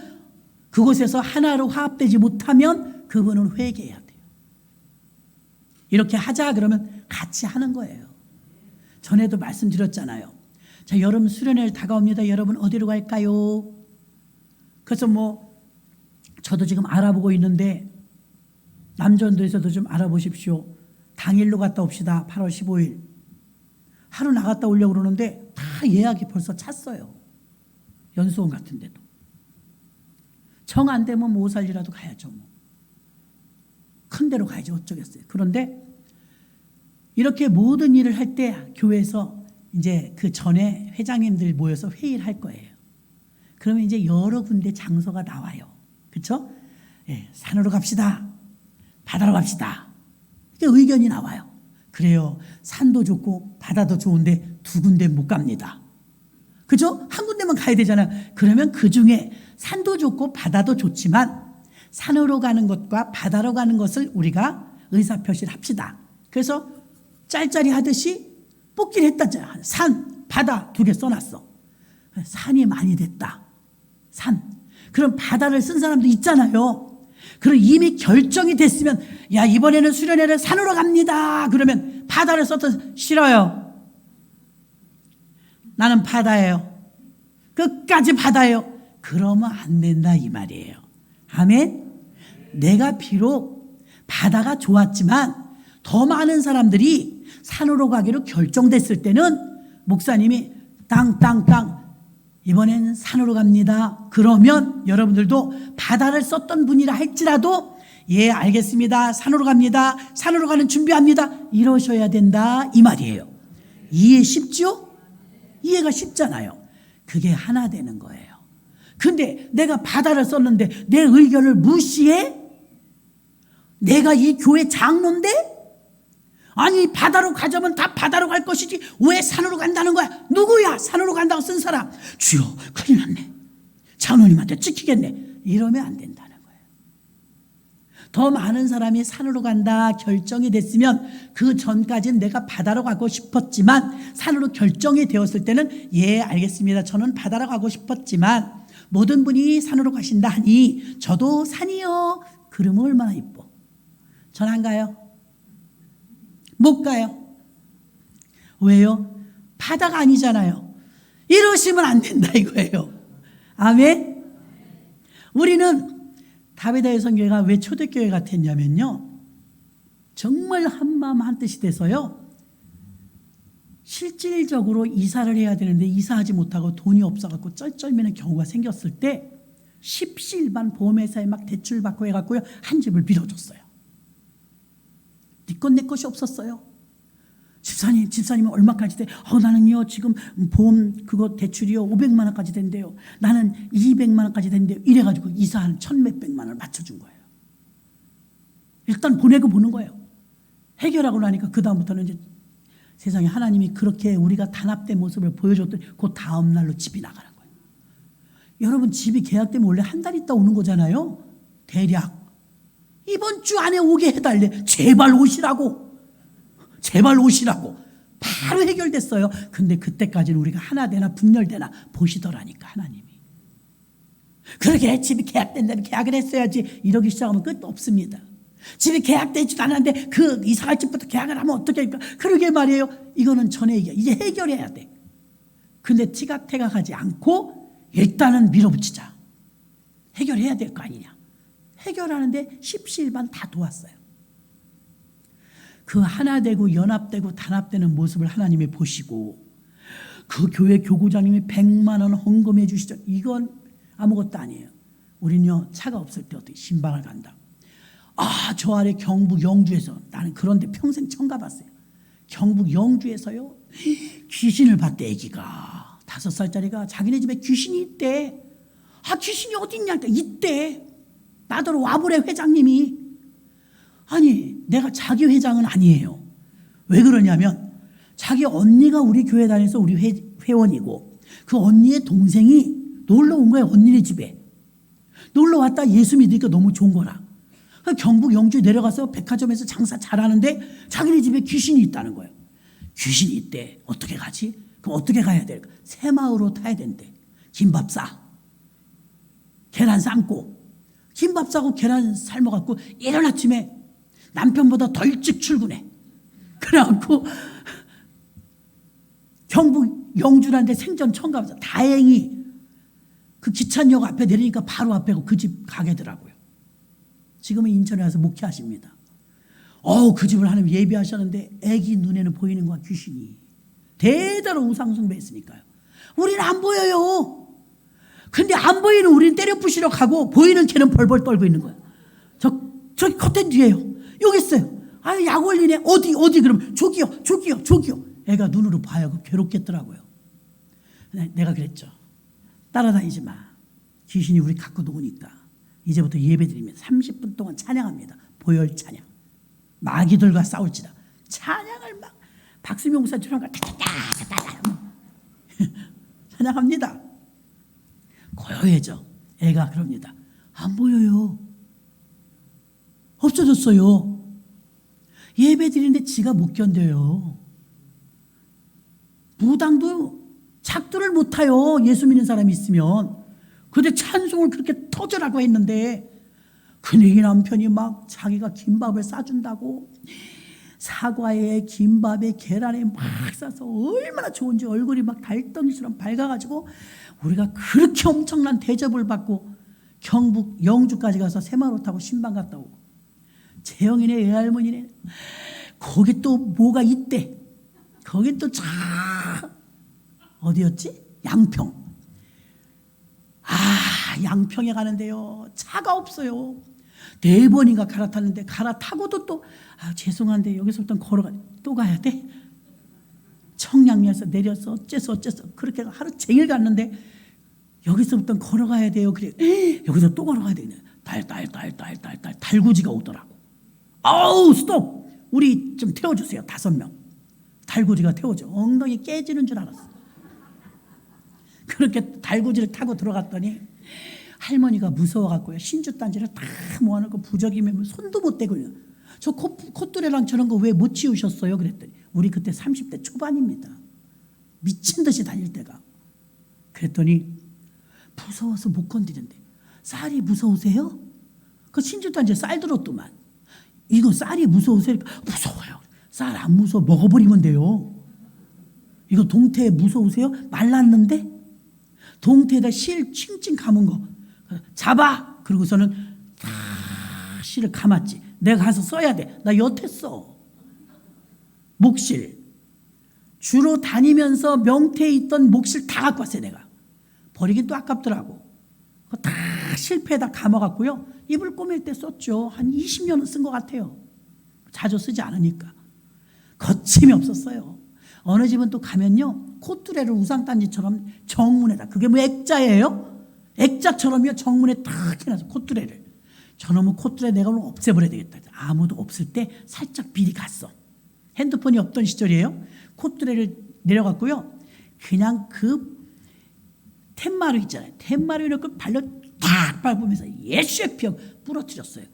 그곳에서 하나로 화합되지 못하면 그분은 회개해야 돼요. 이렇게 하자 그러면 같이 하는 거예요. 전에도 말씀드렸잖아요. 자, 여름 수련회를 다가옵니다. 여러분 어디로 갈까요? 그래서 저도 지금 알아보고 있는데 남전도에서도 좀 알아보십시오. 당일로 갔다 옵시다. 8월 15일. 하루 나갔다 오려고 그러는데 다 예약이 벌써 찼어요. 연수원 같은 데도. 정 안 되면 모살리라도 가야죠. 큰 데로 가야지 어쩌겠어요. 그런데 이렇게 모든 일을 할 때 교회에서 이제 그 전에 회장님들 모여서 회의를 할 거예요. 그러면 이제 여러 군데 장소가 나와요. 그렇죠? 예, 산으로 갑시다. 바다로 갑시다. 의견이 나와요. 그래요. 산도 좋고 바다도 좋은데 두 군데 못 갑니다. 그죠? 한 군데만 가야 되잖아요. 그러면 그 중에 산도 좋고 바다도 좋지만 산으로 가는 것과 바다로 가는 것을 우리가 의사표시를 합시다. 그래서 짤짤이 하듯이 뽑기를 했다잖아요. 산, 바다 두 개 써놨어. 산이 많이 됐다. 산. 그럼 바다를 쓴 사람도 있잖아요. 그럼 이미 결정이 됐으면 야 이번에는 수련회를 산으로 갑니다. 그러면 바다를 써도 싫어요. 나는 바다예요. 끝까지 바다예요. 그러면 안 된다 이 말이에요. 아멘. 내가 비록 바다가 좋았지만 더 많은 사람들이 산으로 가기로 결정됐을 때는 목사님이 땅 이번에는 산으로 갑니다. 그러면 여러분들도 바다를 썼던 분이라 할지라도 예 알겠습니다. 산으로 갑니다. 산으로 가는 준비합니다. 이러셔야 된다 이 말이에요. 이해 쉽죠? 이해가 쉽잖아요. 그게 하나 되는 거예요. 근데 내가 바다를 썼는데 내 의견을 무시해? 내가 이 교회 장로인데? 아니 바다로 가자면 다 바다로 갈 것이지 왜 산으로 간다는 거야? 누구야 산으로 간다고 쓴 사람? 주여 큰일 났네. 장로님한테 찍히겠네. 이러면 안 된다는 거예요. 더 많은 사람이 산으로 간다 결정이 됐으면 그 전까지는 내가 바다로 가고 싶었지만 산으로 결정이 되었을 때는 예 알겠습니다. 저는 바다로 가고 싶었지만 모든 분이 산으로 가신다 하니 저도 산이요. 그러면 얼마나 이뻐. 전 안 가요. 못 가요. 왜요? 바다가 아니잖아요. 이러시면 안 된다 이거예요. 아멘. 우리는 다비다의 성교회가 왜 초대교회가 됐냐면요, 정말 한마음 한뜻이 돼서요, 실질적으로 이사를 해야 되는데 이사하지 못하고 돈이 없어갖고 쩔쩔매는 경우가 생겼을 때 십시일반 보험회사에 막 대출 받고 해갖고요 한 집을 빌어줬어요. 네 것 내 것이 없었어요. 집사님은 얼마까지 돼? 나는요 지금 보험 그거 대출이요 500만 원까지 된대요. 나는 200만 원까지 된대요. 이래가지고 이사 한 1,몇백만 원을 맞춰준 거예요. 일단 보내고 보는 거예요. 해결하고 나니까 그 다음부터는 이제 세상에 하나님이 그렇게 우리가 단합된 모습을 보여줬더니 그 다음 날로 집이 나가는 거예요. 여러분 집이 계약되면 원래 한 달 있다 오는 거잖아요. 대략 이번 주 안에 오게 해달래. 제발 오시라고. 제발 오시라고. 바로 해결됐어요. 근데 그때까지는 우리가 하나 되나 분열되나 보시더라니까 하나님이. 그러게 집이 계약된다면 계약을 했어야지 이러기 시작하면 끝도 없습니다. 집이 계약되지도 않았는데 그 이사갈 집부터 계약을 하면 어떻게 할까? 그러게 말이에요. 이거는 전에 얘기야. 이제 해결해야 돼. 근데 티각태각하지 않고 일단은 밀어붙이자. 해결해야 될 거 아니냐. 해결하는데 십시일반 다 도왔어요. 그 하나 되고 연합되고 단합되는 모습을 하나님이 보시고 그 교회 교구장님이 100만 원 헌금해 주시죠. 이건 아무것도 아니에요. 우리는요 차가 없을 때 어떻게 신방을 간다. 저 아래 경북 영주에서 나는 그런데 평생 처음 가봤어요. 경북 영주에서요 귀신을 봤대. 애기가 5살짜리가 자기네 집에 귀신이 있대. 귀신이 어디 있냐 할때 있대. 나더러 와보래 회장님이. 아니 내가 자기 회장은 아니에요. 왜 그러냐면 자기 언니가 우리 교회 다녀서 우리 회원이고 그 언니의 동생이 놀러 온 거예요. 언니네 집에 놀러 왔다 예수 믿으니까 너무 좋은 거라. 경북 영주에 내려가서 백화점에서 장사 잘하는데 자기네 집에 귀신이 있다는 거예요. 귀신이 있대. 어떻게 가지? 그럼 어떻게 가야 될까? 새마을로 타야 된대. 김밥 싸. 계란 삶고 김밥 싸고 계란 삶아갖고 이른 아침에 남편보다 더 일찍 출근해. 그래갖고 경북 영주라는데 생전 처음 가면서 다행히 그 기찬역 앞에 내리니까 바로 앞에 그 집 가게더라고요. 지금은 인천에 와서 목회하십니다. 그 집을 하나님 예비하셨는데 애기 눈에는 보이는 거야. 귀신이. 대대로 우상숭배했으니까요. 우리는 안 보여요. 근데 안 보이는 우리는 때려 부시러 가고 보이는 걔는 벌벌 떨고 있는 거야. 저기 커튼 뒤에요. 여기 있어요. 약 올리네. 어디 그러면 저기요. 애가 눈으로 봐요. 괴롭겠더라고요. 내가 그랬죠. 따라다니지 마. 귀신이 우리 갖고 노니까. 이제부터 예배드리면 30분 동안 찬양합니다. 보혈 찬양. 마귀들과 싸울지다. 찬양을 막 박수명 목사처럼 찬양합니다. 고요해져. 애가 그럽니다. 안 보여요. 없어졌어요. 예배 드리는데 지가 못 견뎌요. 무당도 작두를 못 타요. 예수 믿는 사람이 있으면. 근데 찬송을 그렇게 터져라고 했는데 근데 이 남편이 막 자기가 김밥을 싸준다고 사과에 김밥에 계란에 막 싸서 얼마나 좋은지 얼굴이 막 달덩이처럼 밝아가지고 우리가 그렇게 엄청난 대접을 받고 경북 영주까지 가서 새마을 타고 신방 갔다 오고 재영이네 외할머니네 거기 또 뭐가 있대. 거기 또 어디였지? 양평. 양평에 가는데요 차가 없어요. 4번인가 갈아탔는데 갈아타고도 또 죄송한데 여기서부터 걸어가 또 가야 돼. 청량리에서 내려서 어째서 그렇게 하루 종일 갔는데 여기서부터 걸어가야 돼요. 그래 여기서 또 걸어가야 되네. 달구지가 오더라고. 스톱. 우리 좀 태워주세요. 5명. 달구지가 태워줘. 엉덩이 깨지는 줄 알았어. 그렇게 달구지를 타고 들어갔더니 할머니가 무서워갖고요. 신주단지를 다 모아놓고 부적이면 손도 못 대고요. 저 콧뚜레랑 저런 거 왜 못 치우셨어요? 그랬더니 우리 그때 30대 초반입니다. 미친 듯이 다닐 때가. 그랬더니 무서워서 못 건드린대. 쌀이 무서우세요? 그 신주단지에 쌀 들었더만. 이거 쌀이 무서우세요? 무서워요. 쌀 안 무서워. 먹어버리면 돼요. 이거 동태 무서우세요? 말랐는데? 동태에다 실 칭칭 감은 거 잡아. 그러고서는 다 실을 감았지. 내가 가서 써야 돼. 나 여태 써. 목실. 주로 다니면서 명태에 있던 목실 다 갖고 왔어요. 내가. 버리긴 또 아깝더라고. 그거 다 실패에다 감아갖고요. 이불 꼬맬 때 썼죠. 한 20년은 쓴 것 같아요. 자주 쓰지 않으니까. 거침이 없었어요. 어느 집은 또 가면요. 콧뚜레를 우상단지처럼 정문에다. 그게 뭐 액자예요? 액자처럼요. 정문에 탁 해놔서 콧뚜레를. 저놈의 콧뚜레 내가 오늘 없애버려야 되겠다. 아무도 없을 때 살짝 비리 갔어. 핸드폰이 없던 시절이에요. 콧뚜레를 내려갔고요. 그냥 그 텐마루 있잖아요. 텐마루 이렇게 발로 탁 밟으면서 예수의 부러뜨렸어요.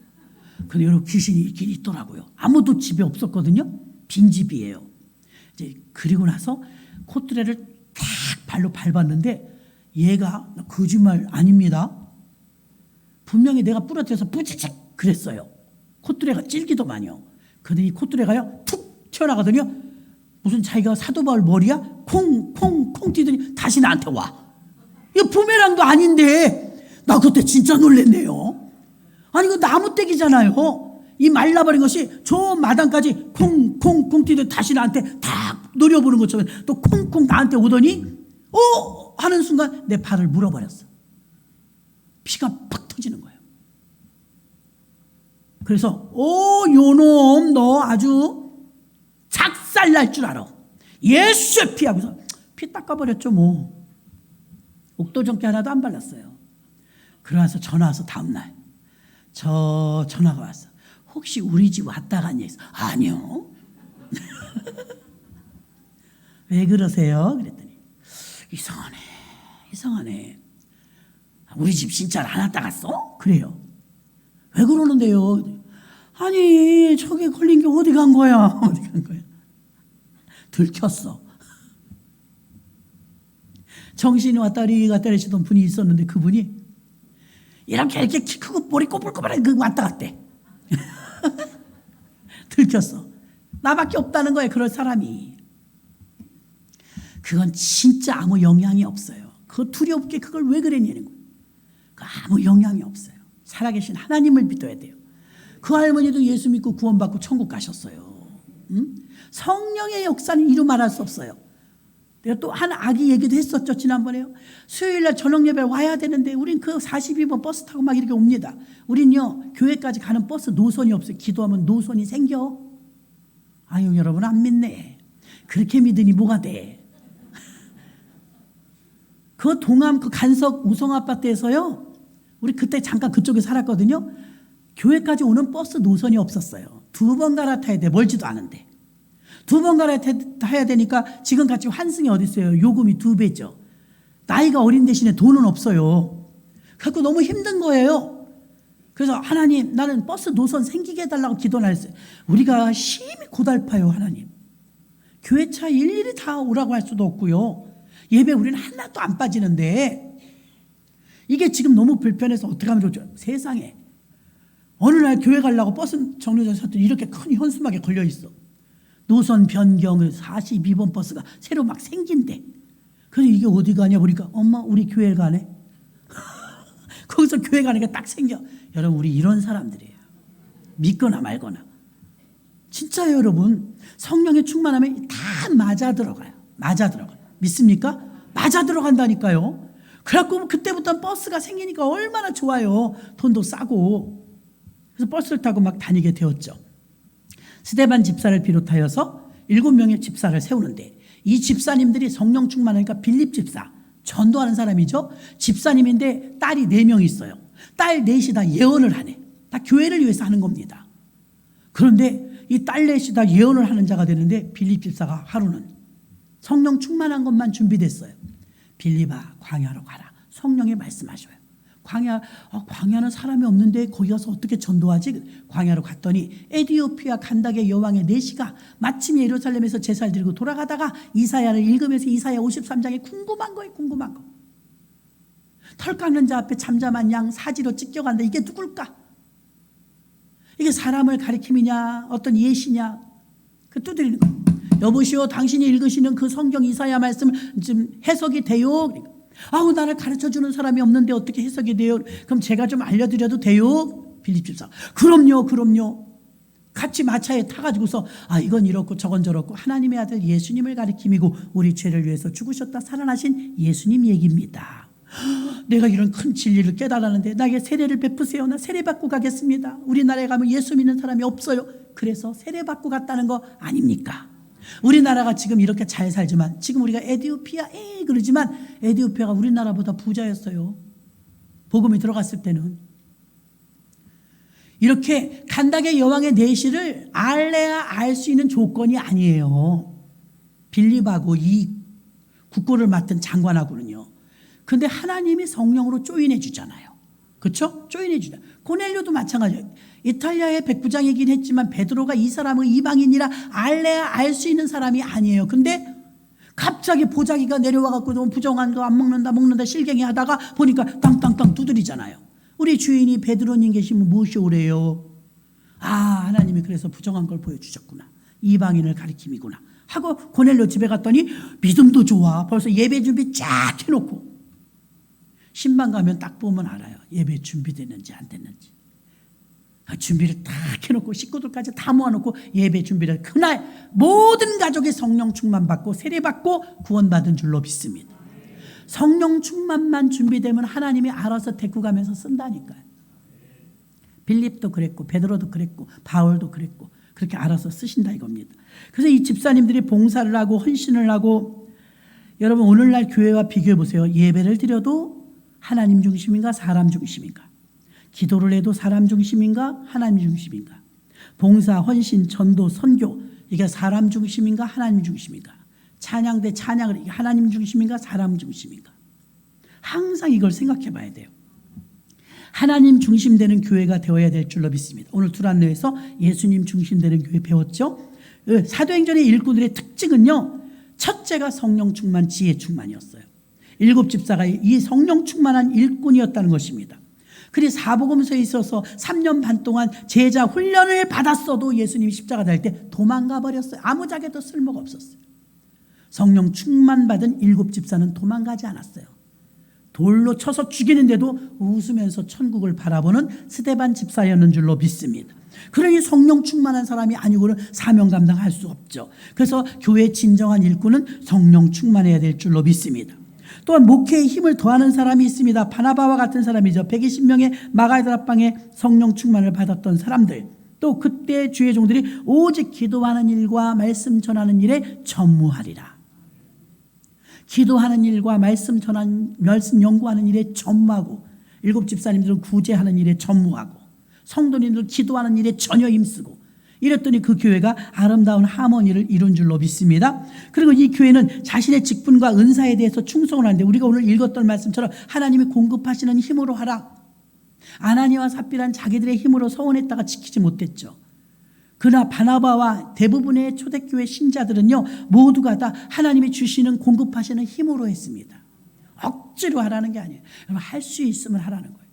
근데 여러분 귀신이 있긴 있더라고요. 아무도 집에 없었거든요. 빈집이에요. 이제 그리고 나서 콧뚜레를 탁 발로 밟았는데 얘가 거짓말 아닙니다. 분명히 내가 부러뜨려서 부지직 그랬어요. 콧뚜레가 찔기더만요. 그러더니 콧뚜레가요 툭 튀어나가더니요. 무슨 자기가 사도 바울 머리야? 콩콩콩 뛰더니 다시 나한테 와. 이거 부메랑도 아닌데 나 그때 진짜 놀랬네요. 아니 이거 나무떼기잖아요. 이 말라버린 것이 저 마당까지 콩콩콩 뛰더니 다시 나한테 다 노려보는 것처럼 또 콩콩 나한테 오더니 하는 순간 내 발을 물어버렸어. 피가 팍 터지는 거예요. 그래서 요놈 너 아주 작살 날 줄 알아. 예수의 피 하면서 피 닦아버렸죠 뭐. 옥도정기 하나도 안 발랐어요. 그러면서 전화 와서 다음날 전화가 왔어. 혹시 우리 집 왔다 갔냐 했어. 아니요. 왜 그러세요? 그랬더니 이상하네. 우리 집 진짜 안 왔다 갔어? 그래요. 왜 그러는데요? 아니 저게 걸린 게 어디 간 거야? 들켰어. 정신이 왔다리 갔다리 분이 있었는데 그분이 이렇게 키 크고 머리 꼬불꼬불하게 그 왔다 갔대. 들켰어. 나밖에 없다는 거예요. 그럴 사람이. 그건 진짜 아무 영향이 없어요. 그 두렵게 그걸 왜 그랬냐는 거예요. 아무 영향이 없어요. 살아계신 하나님을 믿어야 돼요. 그 할머니도 예수 믿고 구원받고 천국 가셨어요. 성령의 역사는 이루 말할 수 없어요. 내가 또 한 아기 얘기도 했었죠. 지난번에요. 수요일날 저녁 예배 와야 되는데 우린 그 42번 버스 타고 막 이렇게 옵니다. 우린요 교회까지 가는 버스 노선이 없어요. 기도하면 노선이 생겨. 아유 여러분 안 믿네. 그렇게 믿으니 뭐가 돼. 그 동암 그 간석 우성 아파트에서요. 우리 그때 잠깐 그쪽에 살았거든요. 교회까지 오는 버스 노선이 없었어요. 2번 갈아타야 돼. 멀지도 않은데. 2번 갈아타야 되니까 지금 같이 환승이 어디 있어요. 요금이 2배죠. 나이가 어린 대신에 돈은 없어요. 그래서 너무 힘든 거예요. 그래서 하나님 나는 버스 노선 생기게 해달라고 기도를 했어요. 우리가 심히 고달파요 하나님. 교회차 일일이 다 오라고 할 수도 없고요. 예배 우리는 하나도 안 빠지는데 이게 지금 너무 불편해서 어떻게 하면 좋죠? 세상에 어느 날 교회 가려고 버스 정류장에 섰더니 이렇게 큰 현수막에 걸려 있어. 노선 변경을 42번 버스가 새로 막 생긴대. 그래서 이게 어디 가냐 보니까 엄마 우리 교회 가네. 거기서 교회 가는 게 딱 생겨. 여러분 우리 이런 사람들이에요. 믿거나 말거나. 진짜요 여러분. 성령의 충만함에 다 맞아 들어가요. 맞아 들어가요. 믿습니까? 맞아 들어간다니까요. 그래갖고 그때부터 버스가 생기니까 얼마나 좋아요. 돈도 싸고. 그래서 버스를 타고 막 다니게 되었죠. 스데반 집사를 비롯하여서 7명의 집사를 세우는데 이 집사님들이 성령 충만하니까 빌립 집사, 전도하는 사람이죠. 집사님인데 딸이 4명 있어요. 딸 넷이 다 예언을 하네. 다 교회를 위해서 하는 겁니다. 그런데 이 딸 넷이 다 예언을 하는 자가 되는데 빌립 집사가 하루는 성령 충만한 것만 준비됐어요. 빌립아 광야로 가라. 성령이 말씀하셔요. 광야는 사람이 없는데 거기 가서 어떻게 전도하지? 광야로 갔더니 에디오피아 간닥의 여왕의 내시가 마침 예루살렘에서 제사를 드리고 돌아가다가 이사야를 읽으면서 이사야 53장에 궁금한 거예요. 궁금한 거. 털 깎는 자 앞에 잠잠한 양 사지로 찢겨간다. 이게 누굴까? 이게 사람을 가리킴이냐 어떤 예시냐? 그 두드리는 거. 여보시오, 당신이 읽으시는 그 성경 이사야 말씀 좀 해석이 돼요? 아우, 나를 가르쳐주는 사람이 없는데 어떻게 해석이 돼요? 그럼 제가 좀 알려드려도 돼요? 빌립 집사, 그럼요. 같이 마차에 타가지고서 이건 이렇고 저건 저렇고 하나님의 아들 예수님을 가리킴이고 우리 죄를 위해서 죽으셨다 살아나신 예수님 얘기입니다. 내가 이런 큰 진리를 깨달았는데 나에게 세례를 베푸세요. 나 세례 받고 가겠습니다. 우리나라에 가면 예수 믿는 사람이 없어요. 그래서 세례 받고 갔다는 거 아닙니까? 우리나라가 지금 이렇게 잘 살지만 지금 우리가 에디오피아 그러지만 에디오피아가 우리나라보다 부자였어요. 복음이 들어갔을 때는. 이렇게 간닥의 여왕의 내시를 알래야 알 수 있는 조건이 아니에요. 빌립하고 이 국고를 맡은 장관하고는요. 근데 하나님이 성령으로 조인해 주잖아요. 그렇죠? 조인해 주잖아요. 고넬료도 마찬가지예요. 이탈리아의 백부장이긴 했지만 베드로가 이 사람은 이방인이라 알래야 알 수 있는 사람이 아니에요. 근데 갑자기 보자기가 내려와갖고 좀 부정한 거 안 먹는다 실갱이 하다가 보니까 땅땅땅 두드리잖아요. 우리 주인이 베드로님 계시면 무엇이 오래요? 하나님이 그래서 부정한 걸 보여주셨구나. 이방인을 가리킴이구나 하고 고넬료 집에 갔더니 믿음도 좋아. 벌써 예배 준비 쫙 해놓고 신방 가면 딱 보면 알아요. 예배 준비됐는지 안 됐는지. 준비를 딱 해놓고 식구들까지 다 모아놓고 예배 준비를 그날 모든 가족이 성령 충만 받고 세례 받고 구원받은 줄로 믿습니다. 성령 충만만 준비되면 하나님이 알아서 데리고 가면서 쓴다니까요. 빌립도 그랬고 베드로도 그랬고 바울도 그랬고 그렇게 알아서 쓰신다 이겁니다. 그래서 이 집사님들이 봉사를 하고 헌신을 하고 여러분 오늘날 교회와 비교해 보세요. 예배를 드려도 하나님 중심인가 사람 중심인가? 기도를 해도 사람 중심인가 하나님 중심인가? 봉사, 헌신, 전도, 선교 이게 사람 중심인가 하나님 중심인가? 찬양 대 찬양을 이게 하나님 중심인가 사람 중심인가? 항상 이걸 생각해 봐야 돼요. 하나님 중심되는 교회가 되어야 될 줄로 믿습니다. 오늘 두란노에서 예수님 중심되는 교회 배웠죠. 사도행전의 일꾼들의 특징은요. 첫째가 성령 충만, 지혜 충만이었어요. 7 집사가 이 성령 충만한 일꾼이었다는 것입니다. 그리고 사복음서에 있어서 3년 반 동안 제자 훈련을 받았어도 예수님이 십자가 달 때 도망가 버렸어요. 아무짝에도 쓸모가 없었어요. 성령 충만 받은 7 집사는 도망가지 않았어요. 돌로 쳐서 죽이는데도 웃으면서 천국을 바라보는 스데반 집사였는 줄로 믿습니다. 그러니 성령 충만한 사람이 아니고는 사명 감당할 수 없죠. 그래서 교회의 진정한 일꾼은 성령 충만해야 될 줄로 믿습니다. 또한 목회에 힘을 더하는 사람이 있습니다. 바나바와 같은 사람이죠. 120명의 마가다락방에 성령 충만을 받았던 사람들. 또 그때 주의 종들이 오직 기도하는 일과 말씀 전하는 일에 전무하리라. 기도하는 일과 말씀 연구하는 일에 전무하고 7 집사님들은 구제하는 일에 전무하고 성도님들은 기도하는 일에 전혀 힘쓰고 이랬더니 그 교회가 아름다운 하모니를 이룬 줄로 믿습니다. 그리고 이 교회는 자신의 직분과 은사에 대해서 충성을 하는데 우리가 오늘 읽었던 말씀처럼 하나님이 공급하시는 힘으로 하라. 아나니와 삽비란 자기들의 힘으로 서원했다가 지키지 못했죠. 그러나 바나바와 대부분의 초대교회 신자들은요 모두가 다 하나님이 주시는 공급하시는 힘으로 했습니다. 억지로 하라는 게 아니에요. 여러분 할 수 있으면 하라는 거예요.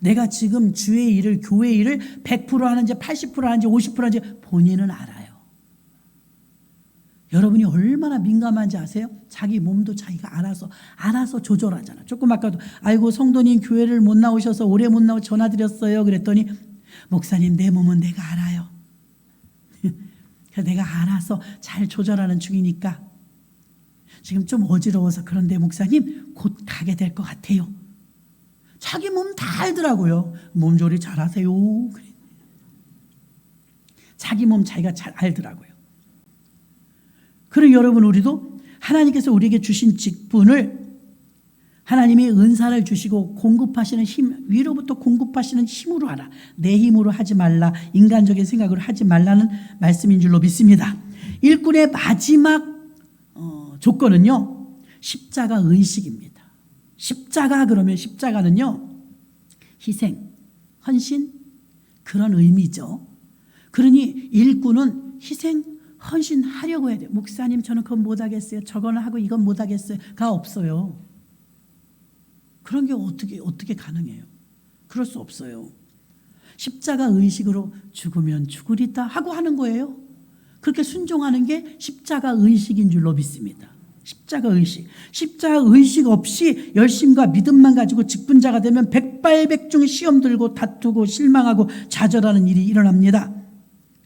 내가 지금 주의 일을 교회 일을 100% 하는지 80% 하는지 50% 하는지 본인은 알아요. 여러분이 얼마나 민감한지 아세요? 자기 몸도 자기가 알아서 조절하잖아. 조금 아까도 아이고 성도님 교회를 못 나오셔서 오래 못 나오고 전화드렸어요. 그랬더니 목사님 내 몸은 내가 알아요. 그래서 내가 알아서 잘 조절하는 중이니까 지금 좀 어지러워서 그런데 목사님 곧 가게 될 것 같아요. 자기 몸 다 알더라고요. 몸조리 잘하세요. 그래. 자기 몸 자기가 잘 알더라고요. 그리고 여러분 우리도 하나님께서 우리에게 주신 직분을 하나님이 은사를 주시고 공급하시는 힘 위로부터 공급하시는 힘으로 하라. 내 힘으로 하지 말라. 인간적인 생각으로 하지 말라는 말씀인 줄로 믿습니다. 일꾼의 마지막 조건은요. 십자가 의식입니다. 십자가 그러면 십자가는요. 희생, 헌신 그런 의미죠. 그러니 일꾼은 희생, 헌신하려고 해야 돼요. 목사님 저는 그건 못하겠어요. 저거는 하고 이건 못하겠어요가 없어요. 그런 게 어떻게 가능해요? 그럴 수 없어요. 십자가 의식으로 죽으면 죽으리다 하고 하는 거예요. 그렇게 순종하는 게 십자가 의식인 줄로 믿습니다. 십자가 의식. 십자가 의식 없이 열심과 믿음만 가지고 직분자가 되면 백발백중의 시험 들고 다투고 실망하고 좌절하는 일이 일어납니다.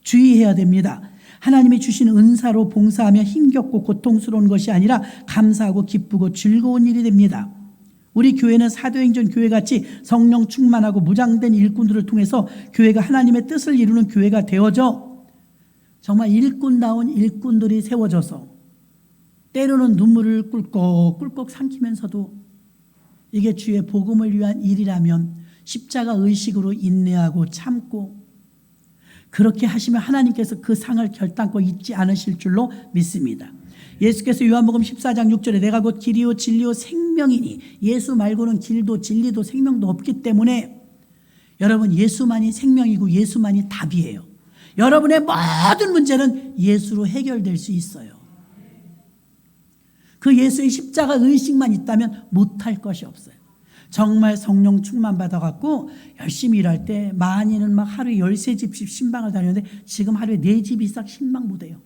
주의해야 됩니다. 하나님이 주신 은사로 봉사하며 힘겹고 고통스러운 것이 아니라 감사하고 기쁘고 즐거운 일이 됩니다. 우리 교회는 사도행전 교회같이 성령 충만하고 무장된 일꾼들을 통해서 교회가 하나님의 뜻을 이루는 교회가 되어져 정말 일꾼다운 일꾼들이 세워져서 때로는 눈물을 꿀꺽꿀꺽 삼키면서도 이게 주의 복음을 위한 일이라면 십자가 의식으로 인내하고 참고 그렇게 하시면 하나님께서 그 상을 결단코 잊지 않으실 줄로 믿습니다. 예수께서 요한복음 14장 6절에 내가 곧 길이요 진리요 생명이니 예수 말고는 길도 진리도 생명도 없기 때문에 여러분 예수만이 생명이고 예수만이 답이에요. 여러분의 모든 문제는 예수로 해결될 수 있어요. 그 예수의 십자가 의식만 있다면 못할 것이 없어요. 정말 성령 충만 받아갖고 열심히 일할 때 많이는 막 하루에 13집씩 신방을 다녔는데 지금 하루에 4집 이상 신방 못해요.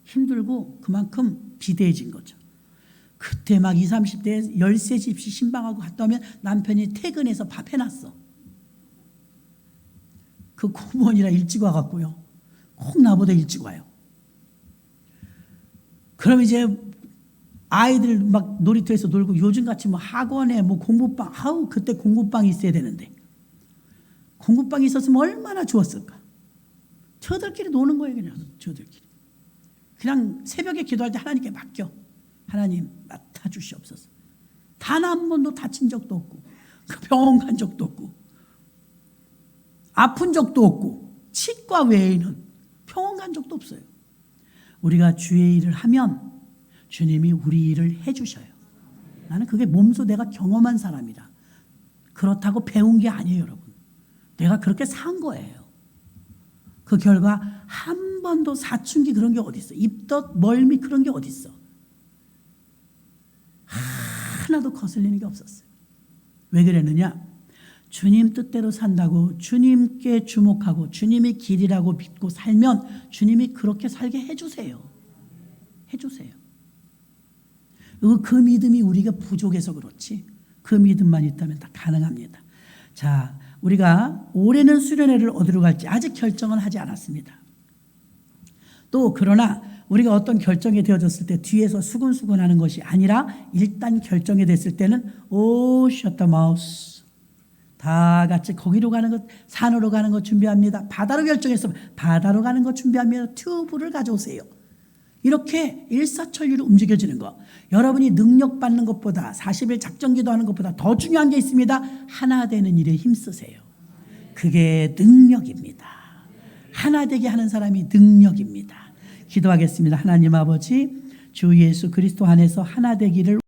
힘들고 그만큼 비대해진 거죠. 그때 막 20, 30대에 13집씩 신방하고 갔다 오면 남편이 퇴근해서 밥 해놨어. 그 공무원이라 일찍 와갖고요. 꼭 나보다 일찍 와요. 그럼 이제 아이들 막 놀이터에서 놀고 요즘같이 뭐 학원에 뭐 공부방, 그때 공부방이 있어야 되는데 공부방이 있었으면 얼마나 좋았을까. 저들끼리 노는 거예요. 그냥 저들끼리. 그냥 새벽에 기도할 때 하나님께 맡겨. 하나님 맡아주시옵소서. 단 한 번도 다친 적도 없고 병원 간 적도 없고 아픈 적도 없고 치과 외에는 병원 간 적도 없어요. 우리가 주의 일을 하면 주님이 우리 일을 해주셔요. 나는 그게 몸소 내가 경험한 사람이라 그렇다고 배운 게 아니에요. 여러분 내가 그렇게 산 거예요. 그 결과 한 번도 사춘기 그런 게 어디 있어. 입덧 멀미 그런 게 어디 있어. 하나도 거슬리는 게 없었어요. 왜 그랬느냐. 주님 뜻대로 산다고 주님께 주목하고 주님이 길이라고 믿고 살면 주님이 그렇게 살게 해주세요. 해주세요. 그 믿음이 우리가 부족해서 그렇지 그 믿음만 있다면 다 가능합니다. 자, 우리가 올해는 수련회를 어디로 갈지 아직 결정은 하지 않았습니다. 또 그러나 우리가 어떤 결정이 되어졌을 때 뒤에서 수근수근하는 것이 아니라 일단 결정이 됐을 때는 shut the mouth. 다 같이 거기로 가는 것, 산으로 가는 것 준비합니다. 바다로 결정했으면 바다로 가는 것 준비합니다. 튜브를 가져오세요. 이렇게 일사천리로 움직여지는 것. 여러분이 능력받는 것보다 40일 작전기도 하는 것보다 더 중요한 게 있습니다. 하나 되는 일에 힘쓰세요. 그게 능력입니다. 하나 되게 하는 사람이 능력입니다. 기도하겠습니다. 하나님 아버지 주 예수 그리스도 안에서 하나 되기를